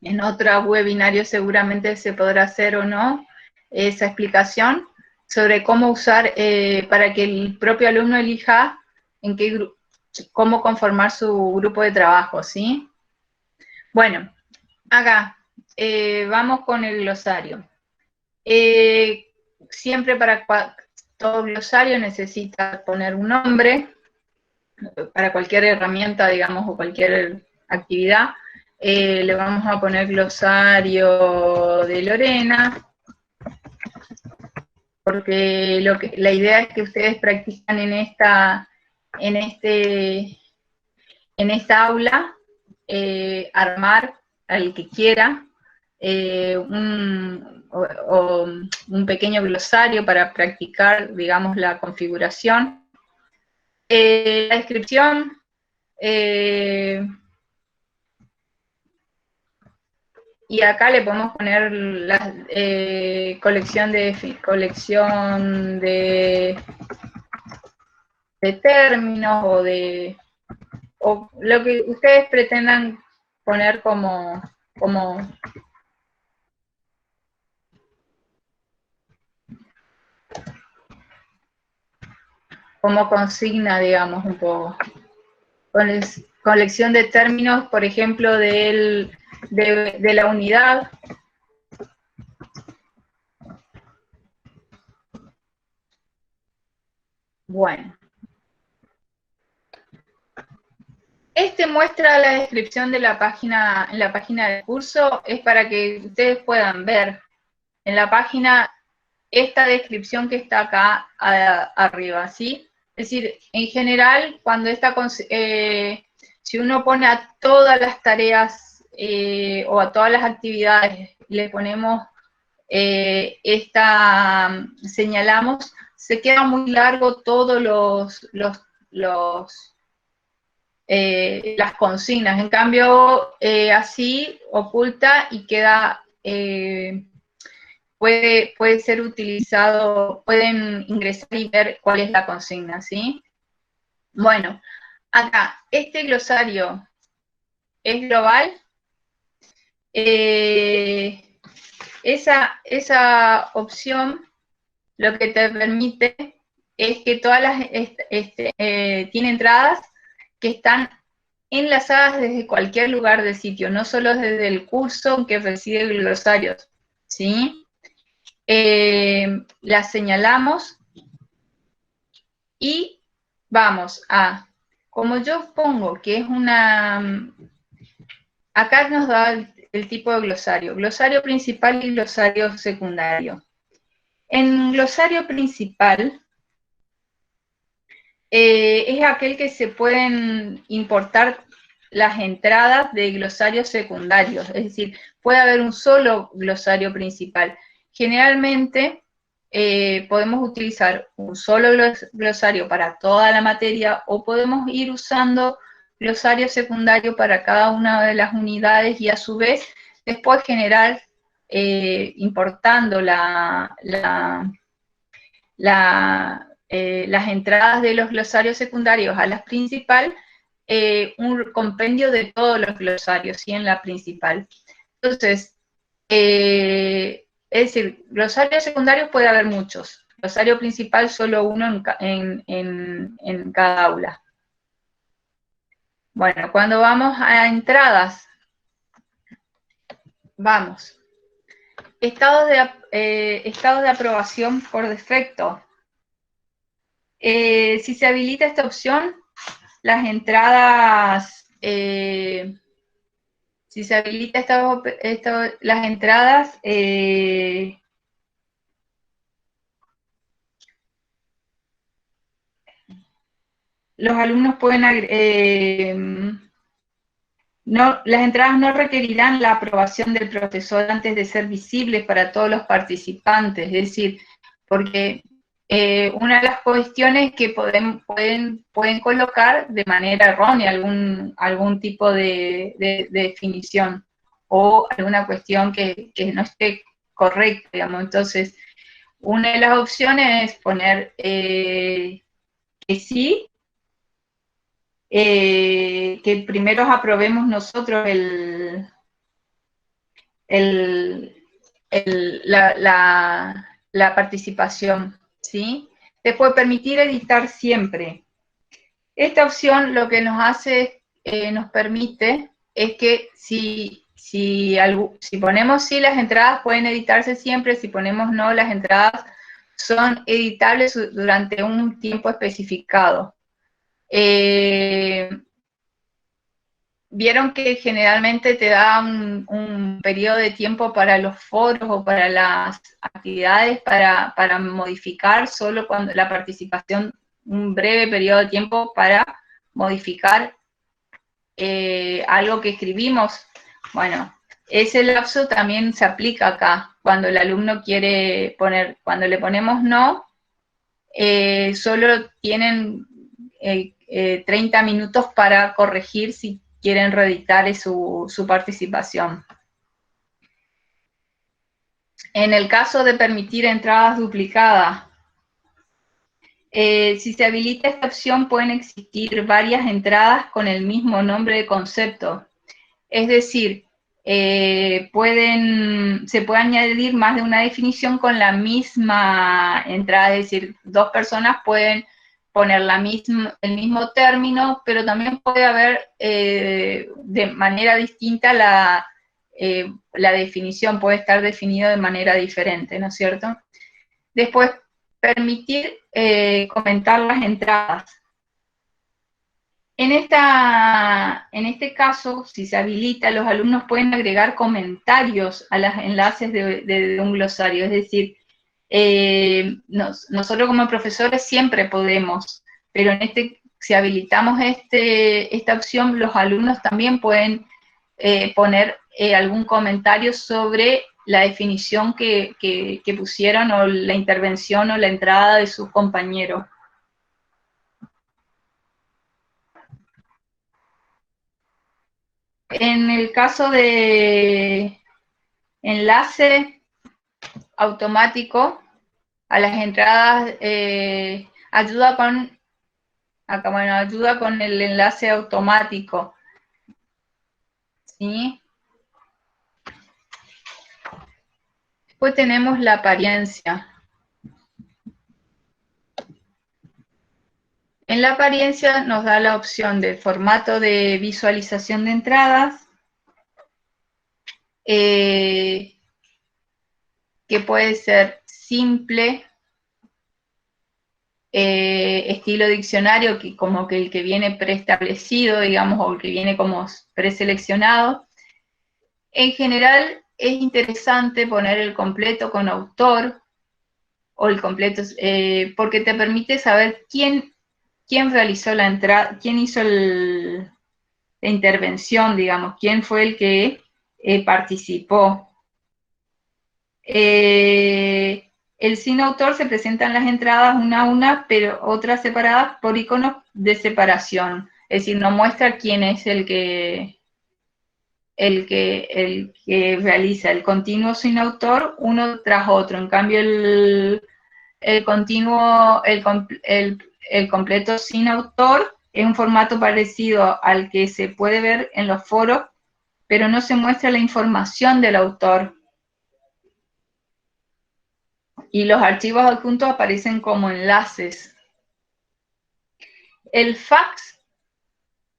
A: En otro webinario seguramente se podrá hacer o no esa explicación sobre cómo usar para que el propio alumno elija cómo conformar su grupo de trabajo, ¿sí? Bueno, acá vamos con el glosario. Siempre para todo glosario necesita poner un nombre, para cualquier herramienta, digamos, o cualquier actividad. Le vamos a poner glosario de Lorena, porque la idea es que ustedes practican en esta aula, armar al que quiera un pequeño glosario para practicar, digamos, la configuración. La descripción, y acá le podemos poner la colección de términos o lo que ustedes pretendan poner como consigna, digamos, un poco. Colección de términos, por ejemplo, de la unidad. Bueno. Este muestra la descripción de la página, en la página del curso, es para que ustedes puedan ver en la página esta descripción que está acá arriba, ¿sí? Es decir, en general, cuando si uno pone a todas las tareas o a todas las actividades, le ponemos señalamos, se queda muy largo todos las consignas. En cambio, así oculta y queda, puede ser utilizado, pueden ingresar y ver cuál es la consigna, ¿sí? Bueno, acá, este glosario es global. Esa opción lo que te permite es que todas las tiene entradas que están enlazadas desde cualquier lugar del sitio, no solo desde el curso que recibe glosarios, ¿sí? Las señalamos y vamos a, como yo pongo que es acá nos da el tipo de glosario principal y glosario secundario. En glosario principal, es aquel que se pueden importar las entradas de glosarios secundarios, es decir, puede haber un solo glosario principal. Generalmente podemos utilizar un solo glosario para toda la materia o podemos ir usando glosario secundario para cada una de las unidades y a su vez después generar, importando las entradas de los glosarios secundarios a las principales, un compendio de todos los glosarios, ¿sí? En la principal. Entonces, es decir, glosarios secundarios puede haber muchos. glosario principal solo uno en cada aula. Bueno, cuando vamos a entradas, vamos. Estados de aprobación por defecto. Si se habilita esta opción, las entradas, si se habilita las entradas, los alumnos pueden las entradas no requerirán la aprobación del profesor antes de ser visibles para todos los participantes, es decir, porque una de las cuestiones que pueden colocar de manera errónea algún tipo de definición o alguna cuestión que no esté correcta, digamos. Entonces, una de las opciones es poner que sí, que primero aprobemos nosotros la participación, ¿sí? Después, permitir editar siempre. Esta opción lo que nos hace, nos permite, es que si ponemos sí, las entradas pueden editarse siempre, si ponemos no, las entradas son editables durante un tiempo especificado. Vieron que generalmente te da un periodo de tiempo para los foros o para las actividades para modificar solo cuando la participación, un breve periodo de tiempo para modificar algo que escribimos. Bueno, ese lapso también se aplica acá. Cuando el alumno quiere poner, cuando le ponemos no, solo tienen 30 minutos para corregir si quieren reeditar su participación. En el caso de permitir entradas duplicadas, si se habilita esta opción pueden existir varias entradas con el mismo nombre de concepto. Es decir, se puede añadir más de una definición con la misma entrada, es decir, dos personas pueden poner el mismo término, pero también puede haber de manera distinta la definición, puede estar definido de manera diferente, ¿no es cierto? Después, permitir comentar las entradas. En este caso, si se habilita, los alumnos pueden agregar comentarios a los enlaces de un glosario, es decir, nosotros como profesores siempre podemos, pero si habilitamos esta opción, los alumnos también pueden poner algún comentario sobre la definición que pusieron o la intervención o la entrada de sus compañeros. En el caso de enlace automático a las entradas, ayuda con el enlace automático, ¿sí? Después tenemos la apariencia. En la apariencia nos da la opción de formato de visualización de entradas, que puede ser simple, estilo diccionario, como que el que viene preestablecido, digamos, o el que viene como preseleccionado. En general es interesante poner el completo con autor, o el completo, porque te permite saber quién realizó la entrada, quién hizo la intervención, digamos, quién fue el que participó. El sin autor se presentan las entradas una a una, pero otras separadas por iconos de separación. Es decir, no muestra quién es el que realiza el continuo sin autor uno tras otro. En cambio, el completo sin autor es un formato parecido al que se puede ver en los foros, pero no se muestra la información del autor. y los archivos adjuntos aparecen como enlaces. El fax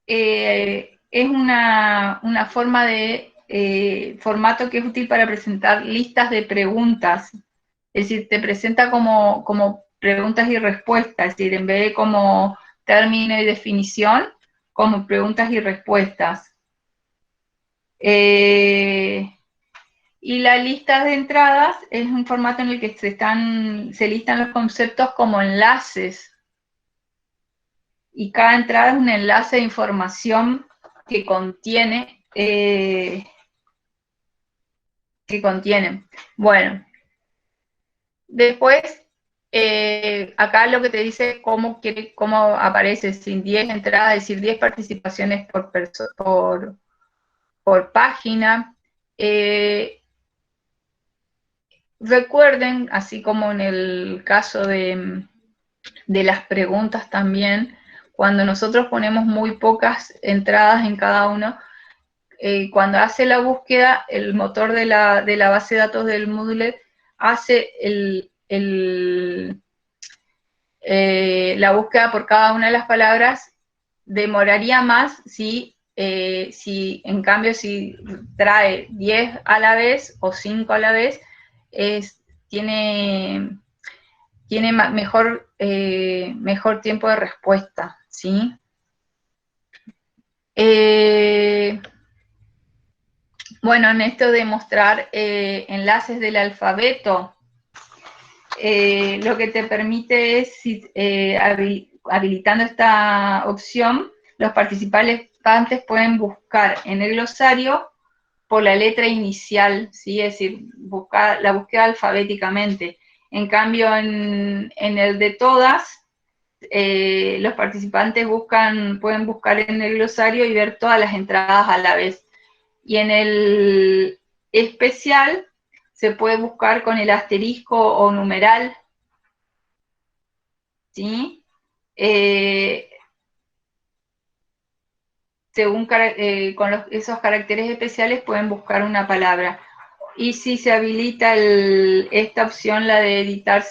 A: es una forma de formato que es útil para presentar listas de preguntas. Es decir, te presenta como preguntas y respuestas, es decir, en vez de como término y definición, como preguntas y respuestas. Y la lista de entradas es un formato en el que se listan los conceptos como enlaces. Y cada entrada es un enlace de información que contiene. Bueno, después, acá lo que te dice cómo aparece, sin 10 entradas, es decir, 10 participaciones por página. Recuerden, así como en el caso de las preguntas también, cuando nosotros ponemos muy pocas entradas en cada uno, cuando hace la búsqueda, el motor de la base de datos del Moodle hace la búsqueda por cada una de las palabras. Demoraría más si en cambio, si trae 10 a la vez o 5 a la vez, tiene mejor tiempo de respuesta, ¿sí? Bueno, en esto de mostrar enlaces del alfabeto, lo que te permite es, habilitando esta opción, los participantes pueden buscar en el glosario por la letra inicial, ¿sí? Es decir, la búsqueda alfabéticamente. En cambio, en el de todas, los participantes pueden buscar en el glosario y ver todas las entradas a la vez. Y en el especial se puede buscar con el asterisco o numeral, ¿sí? Según con esos caracteres especiales pueden buscar una palabra. Y si se habilita esta opción, la de editar,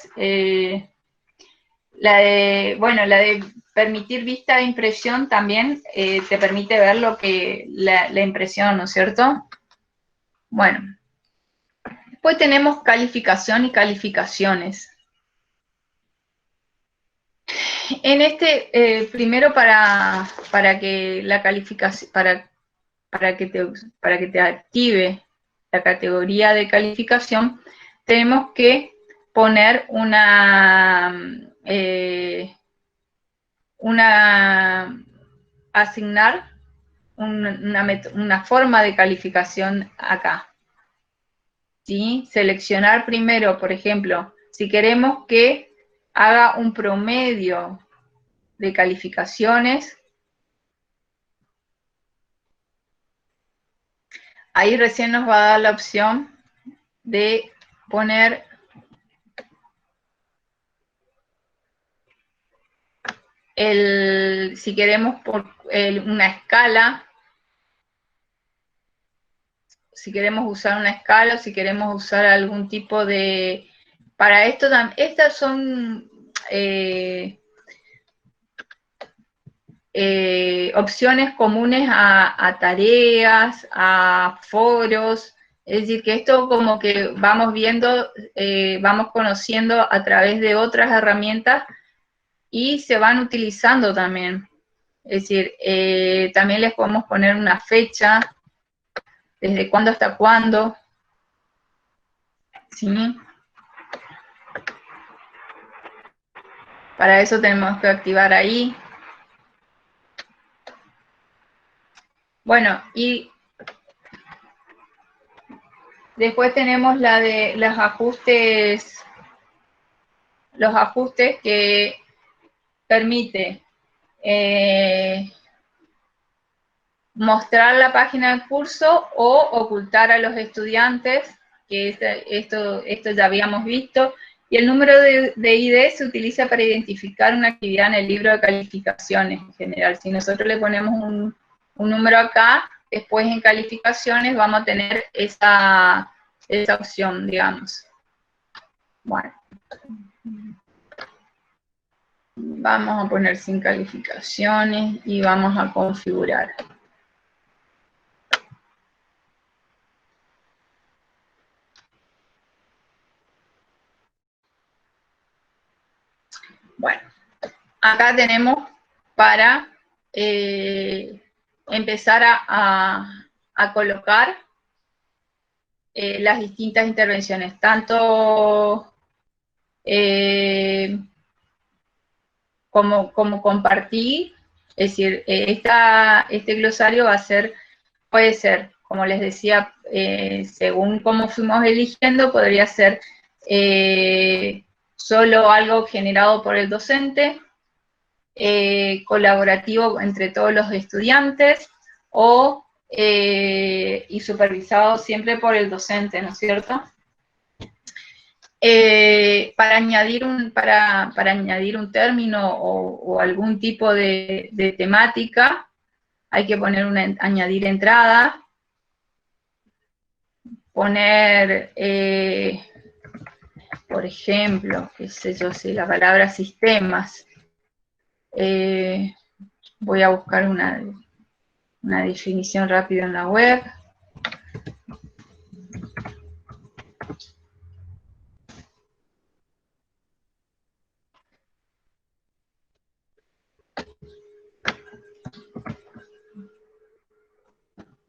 A: la de permitir vista de impresión también te permite ver la impresión, ¿no es cierto? Bueno, después tenemos calificación y calificaciones. En primero para que la calificación, para que te active la categoría de calificación, tenemos que poner asignar una forma de calificación acá. ¿Sí? Seleccionar primero, por ejemplo, si queremos que haga un promedio de calificaciones, ahí recién nos va a dar la opción de poner si queremos una escala, si queremos usar una escala, si queremos usar algún tipo de... Para esto, estas son opciones comunes a tareas, a foros, es decir, que esto como que vamos viendo, vamos conociendo a través de otras herramientas y se van utilizando también. Es decir, también les podemos poner una fecha, desde cuándo hasta cuándo, ¿sí? Para eso tenemos que activar ahí. Bueno, y después tenemos la de los ajustes que permite mostrar la página del curso o ocultar a los estudiantes, que esto ya habíamos visto, y el número de ID se utiliza para identificar una actividad en el libro de calificaciones en general. Si nosotros le ponemos un número acá, después en calificaciones vamos a tener esa opción, digamos. Bueno, Vamos a poner sin calificaciones y vamos a configurar. Bueno, acá tenemos para empezar a colocar las distintas intervenciones, tanto como compartir, es decir, este glosario va a ser, puede ser, como les decía, según cómo fuimos eligiendo, podría ser solo algo generado por el docente, colaborativo entre todos los estudiantes, y supervisado siempre por el docente, ¿no es cierto? Para añadir un término o algún tipo de temática, hay que poner añadir entrada, poner, por ejemplo, qué sé yo, si la palabra sistemas, voy a buscar una definición rápida en la web.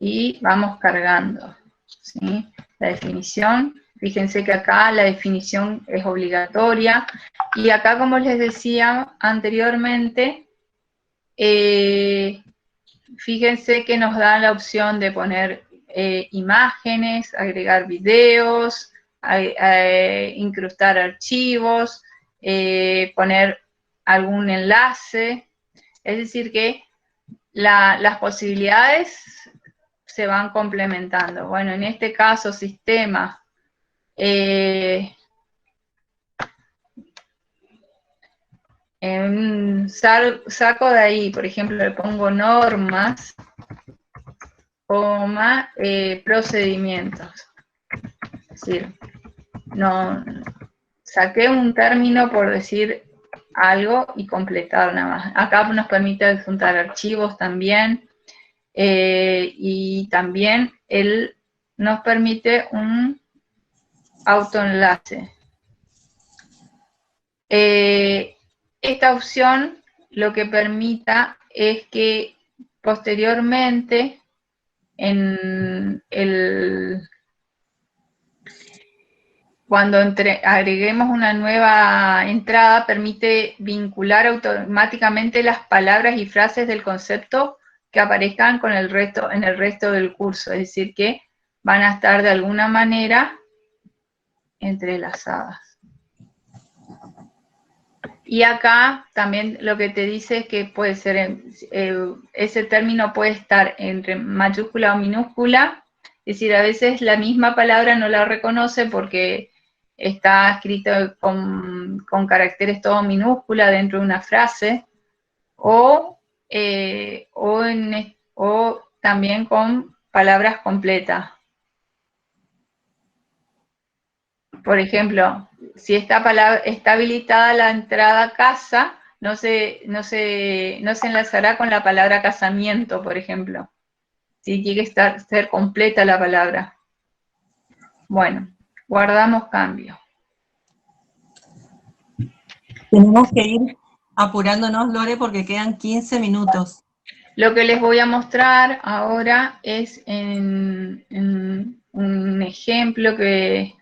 A: Y vamos cargando, ¿sí? La definición, fíjense que acá la definición es obligatoria, y acá, como les decía anteriormente, fíjense que nos da la opción de poner imágenes, agregar videos, incrustar archivos, poner algún enlace, es decir que las posibilidades se van complementando. Bueno, en este caso, sistema, saco de ahí, por ejemplo, le pongo normas, procedimientos. Es decir, no, saqué un término por decir algo y completar nada más. Acá nos permite adjuntar archivos también, y también él nos permite un autoenlace. Esta opción lo que permita es que posteriormente cuando agreguemos una nueva entrada, permite vincular automáticamente las palabras y frases del concepto que aparezcan en el resto del curso, es decir, que van a estar de alguna manera entrelazadas. Y acá también lo que te dice es que puede ser, ese término puede estar entre mayúscula o minúscula, es decir, a veces la misma palabra no la reconoce porque está escrito con caracteres todo minúscula dentro de una frase, o también con palabras completas. Por ejemplo, si está habilitada la entrada casa, no se enlazará con la palabra casamiento, por ejemplo. Sí, tiene que ser completa la palabra. Bueno, guardamos cambio.
C: Tenemos que ir apurándonos, Lore, porque quedan 15 minutos.
A: Lo que les voy a mostrar ahora es en un ejemplo que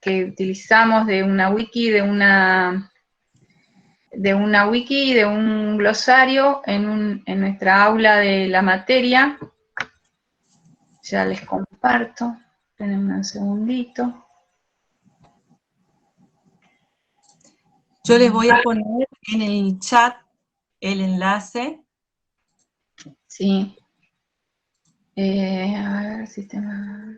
A: utilizamos de una wiki, de un glosario en nuestra aula de la materia. Ya les comparto. Esperen un segundito.
C: Yo les voy a poner en el chat el enlace.
A: Sí. A ver, sistema.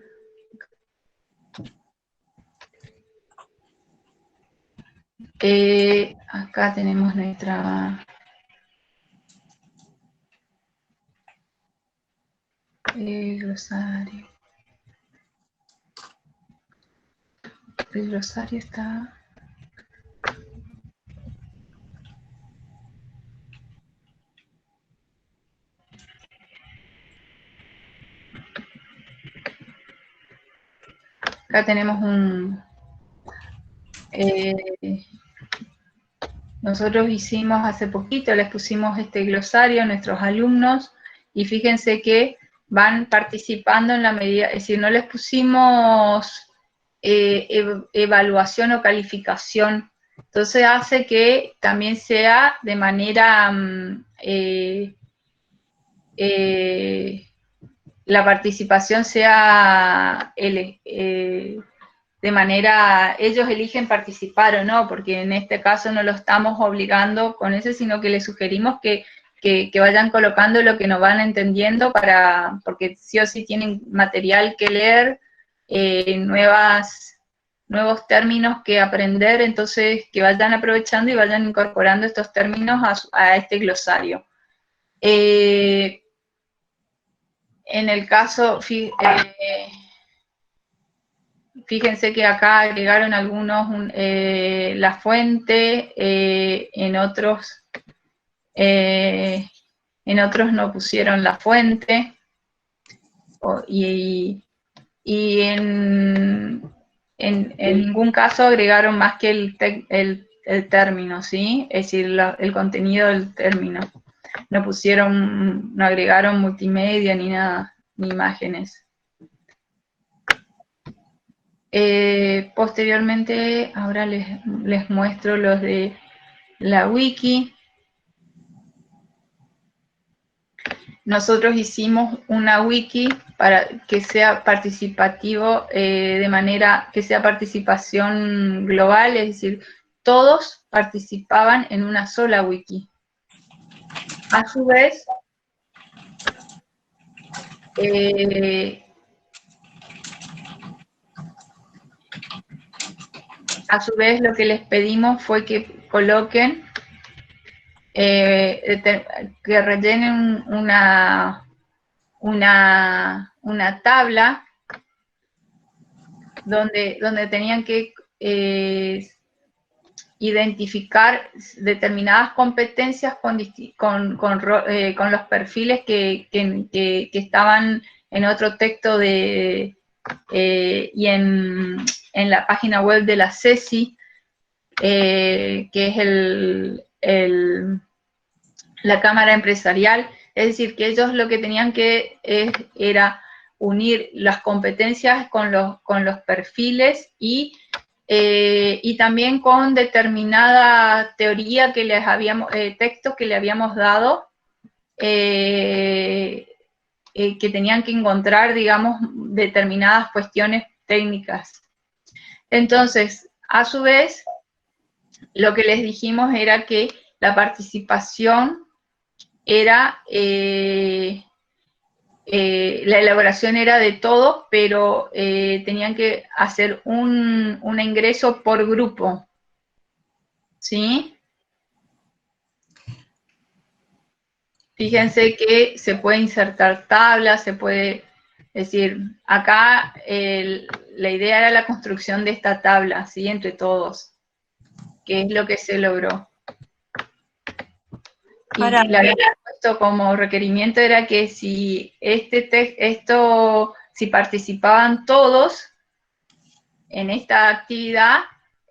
A: Acá tenemos nuestra glosario. El glosario está... Acá tenemos un... nosotros hicimos hace poquito, les pusimos este glosario a nuestros alumnos y fíjense que van participando en la medida, es decir, no les pusimos evaluación o calificación, entonces hace que también sea de manera, la participación sea de manera, ellos eligen participar o no, porque en este caso no lo estamos obligando con eso, sino que les sugerimos que vayan colocando lo que nos van entendiendo, porque sí o sí tienen material que leer, nuevos términos que aprender, entonces que vayan aprovechando y vayan incorporando estos términos a este glosario. En el caso, fíjense que acá agregaron algunos la fuente, en otros no pusieron la fuente, y en ningún caso agregaron más que el término, ¿sí? Es decir, el contenido del término. No agregaron multimedia ni nada, ni imágenes. Posteriormente, ahora les muestro los de la wiki. Nosotros hicimos una wiki para que sea participativo, de manera que sea participación global, es decir, todos participaban en una sola wiki. A su vez, lo que les pedimos fue que coloquen, que rellenen una tabla donde tenían que identificar determinadas competencias con los perfiles que estaban en otro texto y en la página web de la CESI, que es la Cámara Empresarial. Es decir, que ellos lo que tenían que era unir las competencias con los perfiles y también con determinada teoría que les habíamos, textos que le habíamos dado, que tenían que encontrar, digamos, determinadas cuestiones técnicas. Entonces, a su vez, lo que les dijimos era que la participación era, la elaboración era de todos, pero tenían que hacer un ingreso por grupo, ¿sí? Fíjense que se puede insertar tablas, se puede, es decir, acá la idea era la construcción de esta tabla, ¿sí? Entre todos, que es lo que se logró. Y la había puesto como requerimiento era que si si participaban todos en esta actividad,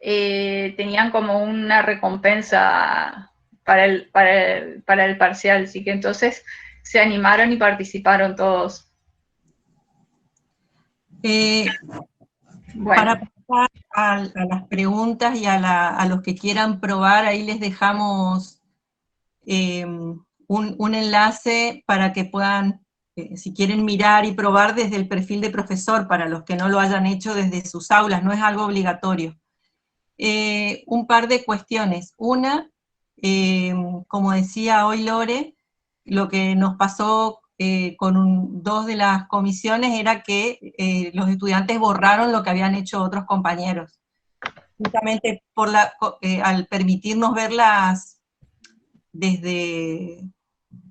A: tenían como una recompensa para el parcial, así que entonces se animaron y participaron todos.
C: Bueno. Para pasar a las preguntas y a los que quieran probar, ahí les dejamos un enlace para que puedan, si quieren mirar y probar desde el perfil de profesor, para los que no lo hayan hecho desde sus aulas, no es algo obligatorio. Un par de cuestiones. Una, como decía hoy Lore, lo que nos pasó con dos de las comisiones era que los estudiantes borraron lo que habían hecho otros compañeros. Justamente al permitirnos verlas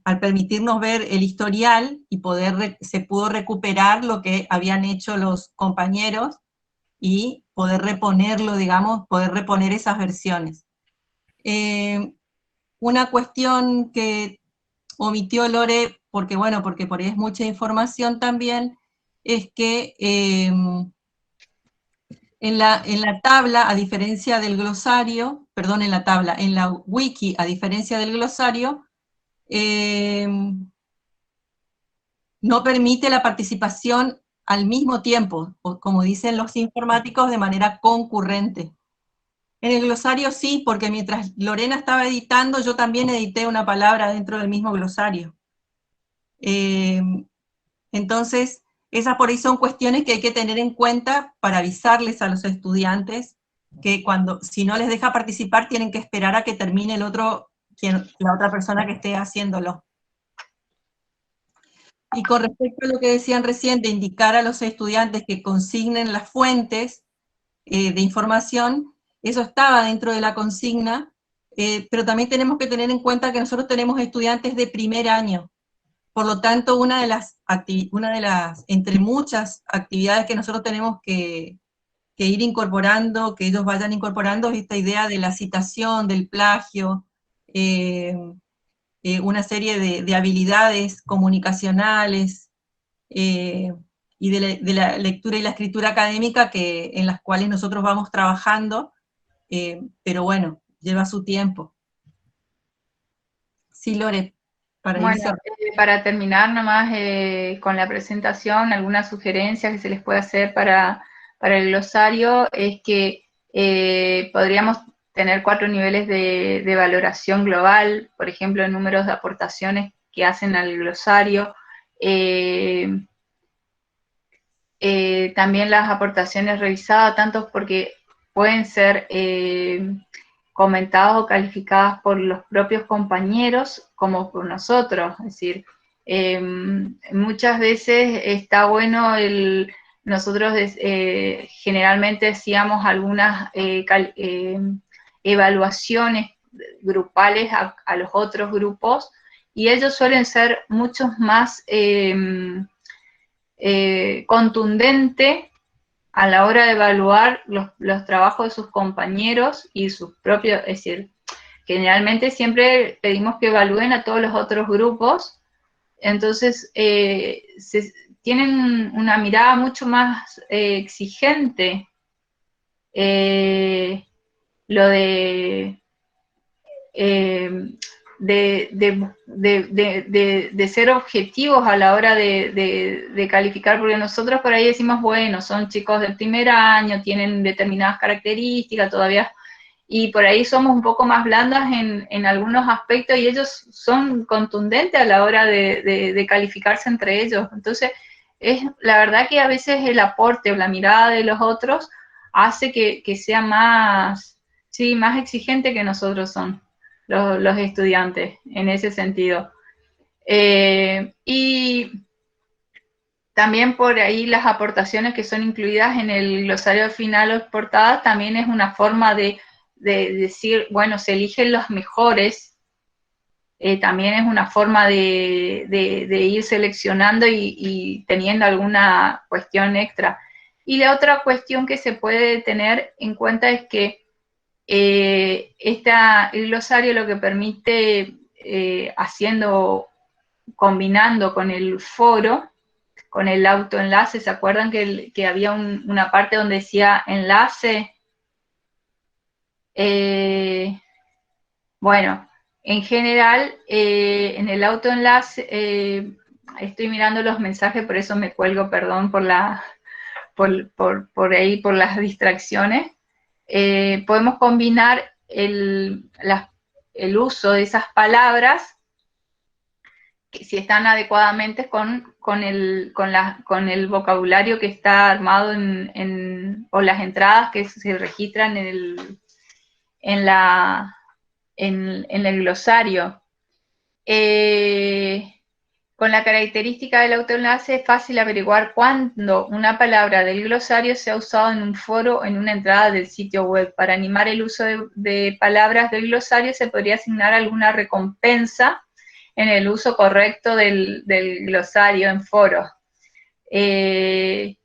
C: al permitirnos ver el historial y se pudo recuperar lo que habían hecho los compañeros, y poder reponerlo, digamos, poder reponer esas versiones. Una cuestión que omitió Lore, porque bueno, porque por ahí es mucha información también, es que en la tabla, a diferencia del glosario, perdón, en la wiki, a diferencia del glosario, no permite la participación al mismo tiempo, o como dicen los informáticos, de manera concurrente. En el glosario sí, porque mientras Lorena estaba editando, yo también edité una palabra dentro del mismo glosario. Entonces, esas por ahí son cuestiones que hay que tener en cuenta para avisarles a los estudiantes que si no les deja participar, tienen que esperar a que termine la otra persona que esté haciéndolo. Y con respecto a lo que decían recién, de indicar a los estudiantes que consignen las fuentes de información, eso estaba dentro de la consigna, pero también tenemos que tener en cuenta que nosotros tenemos estudiantes de primer año. Por lo tanto, una de las, entre muchas actividades que nosotros tenemos que ir incorporando, que ellos vayan incorporando, es esta idea de la citación, del plagio, una serie de habilidades comunicacionales, y de la lectura y la escritura académica en las cuales nosotros vamos trabajando, pero bueno, lleva su tiempo. Sí, Lore, para ir cerrando.
A: Para terminar nomás con la presentación, algunas sugerencias que se les puede hacer para el glosario es que podríamos tener 4 niveles de valoración global, por ejemplo, números de aportaciones que hacen al glosario, también las aportaciones revisadas, tanto porque pueden ser comentadas o calificadas por los propios compañeros como por nosotros. Es decir, muchas veces está bueno nosotros generalmente hacíamos algunas evaluaciones grupales a los otros grupos y ellos suelen ser muchos más contundentes a la hora de evaluar los trabajos de sus compañeros y sus propios, es decir, generalmente siempre pedimos que evalúen a todos los otros grupos, entonces tienen una mirada mucho más exigente, lo de ser objetivos a la hora de calificar, porque nosotros por ahí decimos, bueno, son chicos del primer año, tienen determinadas características todavía, y por ahí somos un poco más blandas en algunos aspectos, y ellos son contundentes a la hora de calificarse entre ellos. Entonces, la verdad que a veces el aporte o la mirada de los otros hace que sea más, sí, más exigente que nosotros son los estudiantes en ese sentido. Y también por ahí las aportaciones que son incluidas en el glosario final o exportadas también es una forma de decir, bueno, se eligen los mejores, también es una forma de ir seleccionando y teniendo alguna cuestión extra. Y la otra cuestión que se puede tener en cuenta es que el glosario lo que permite, combinando con el foro, con el autoenlace, ¿se acuerdan que había una parte donde decía enlace? Bueno, en general, en el autoenlace, estoy mirando los mensajes, por eso me cuelgo, perdón por ahí, por las distracciones. Podemos combinar el uso de esas palabras, si están adecuadamente con el vocabulario que está armado o las entradas que se registran en el glosario. Con la característica del autoenlace es fácil averiguar cuándo una palabra del glosario se ha usado en un foro o en una entrada del sitio web. Para animar el uso de palabras del glosario se podría asignar alguna recompensa en el uso correcto del glosario en foros. Y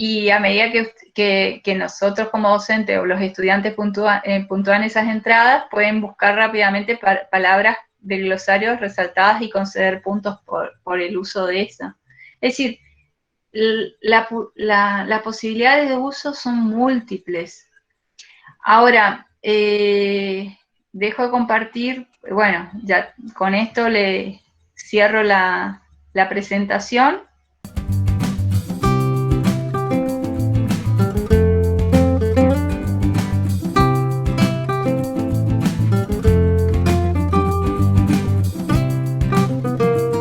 A: Y a medida que nosotros como docentes o los estudiantes puntúan esas entradas, pueden buscar rápidamente palabras del glosario resaltadas y conceder puntos por el uso de esa. Es decir, las posibilidades de uso son múltiples. Ahora, dejo de compartir, bueno, ya con esto le cierro la presentación.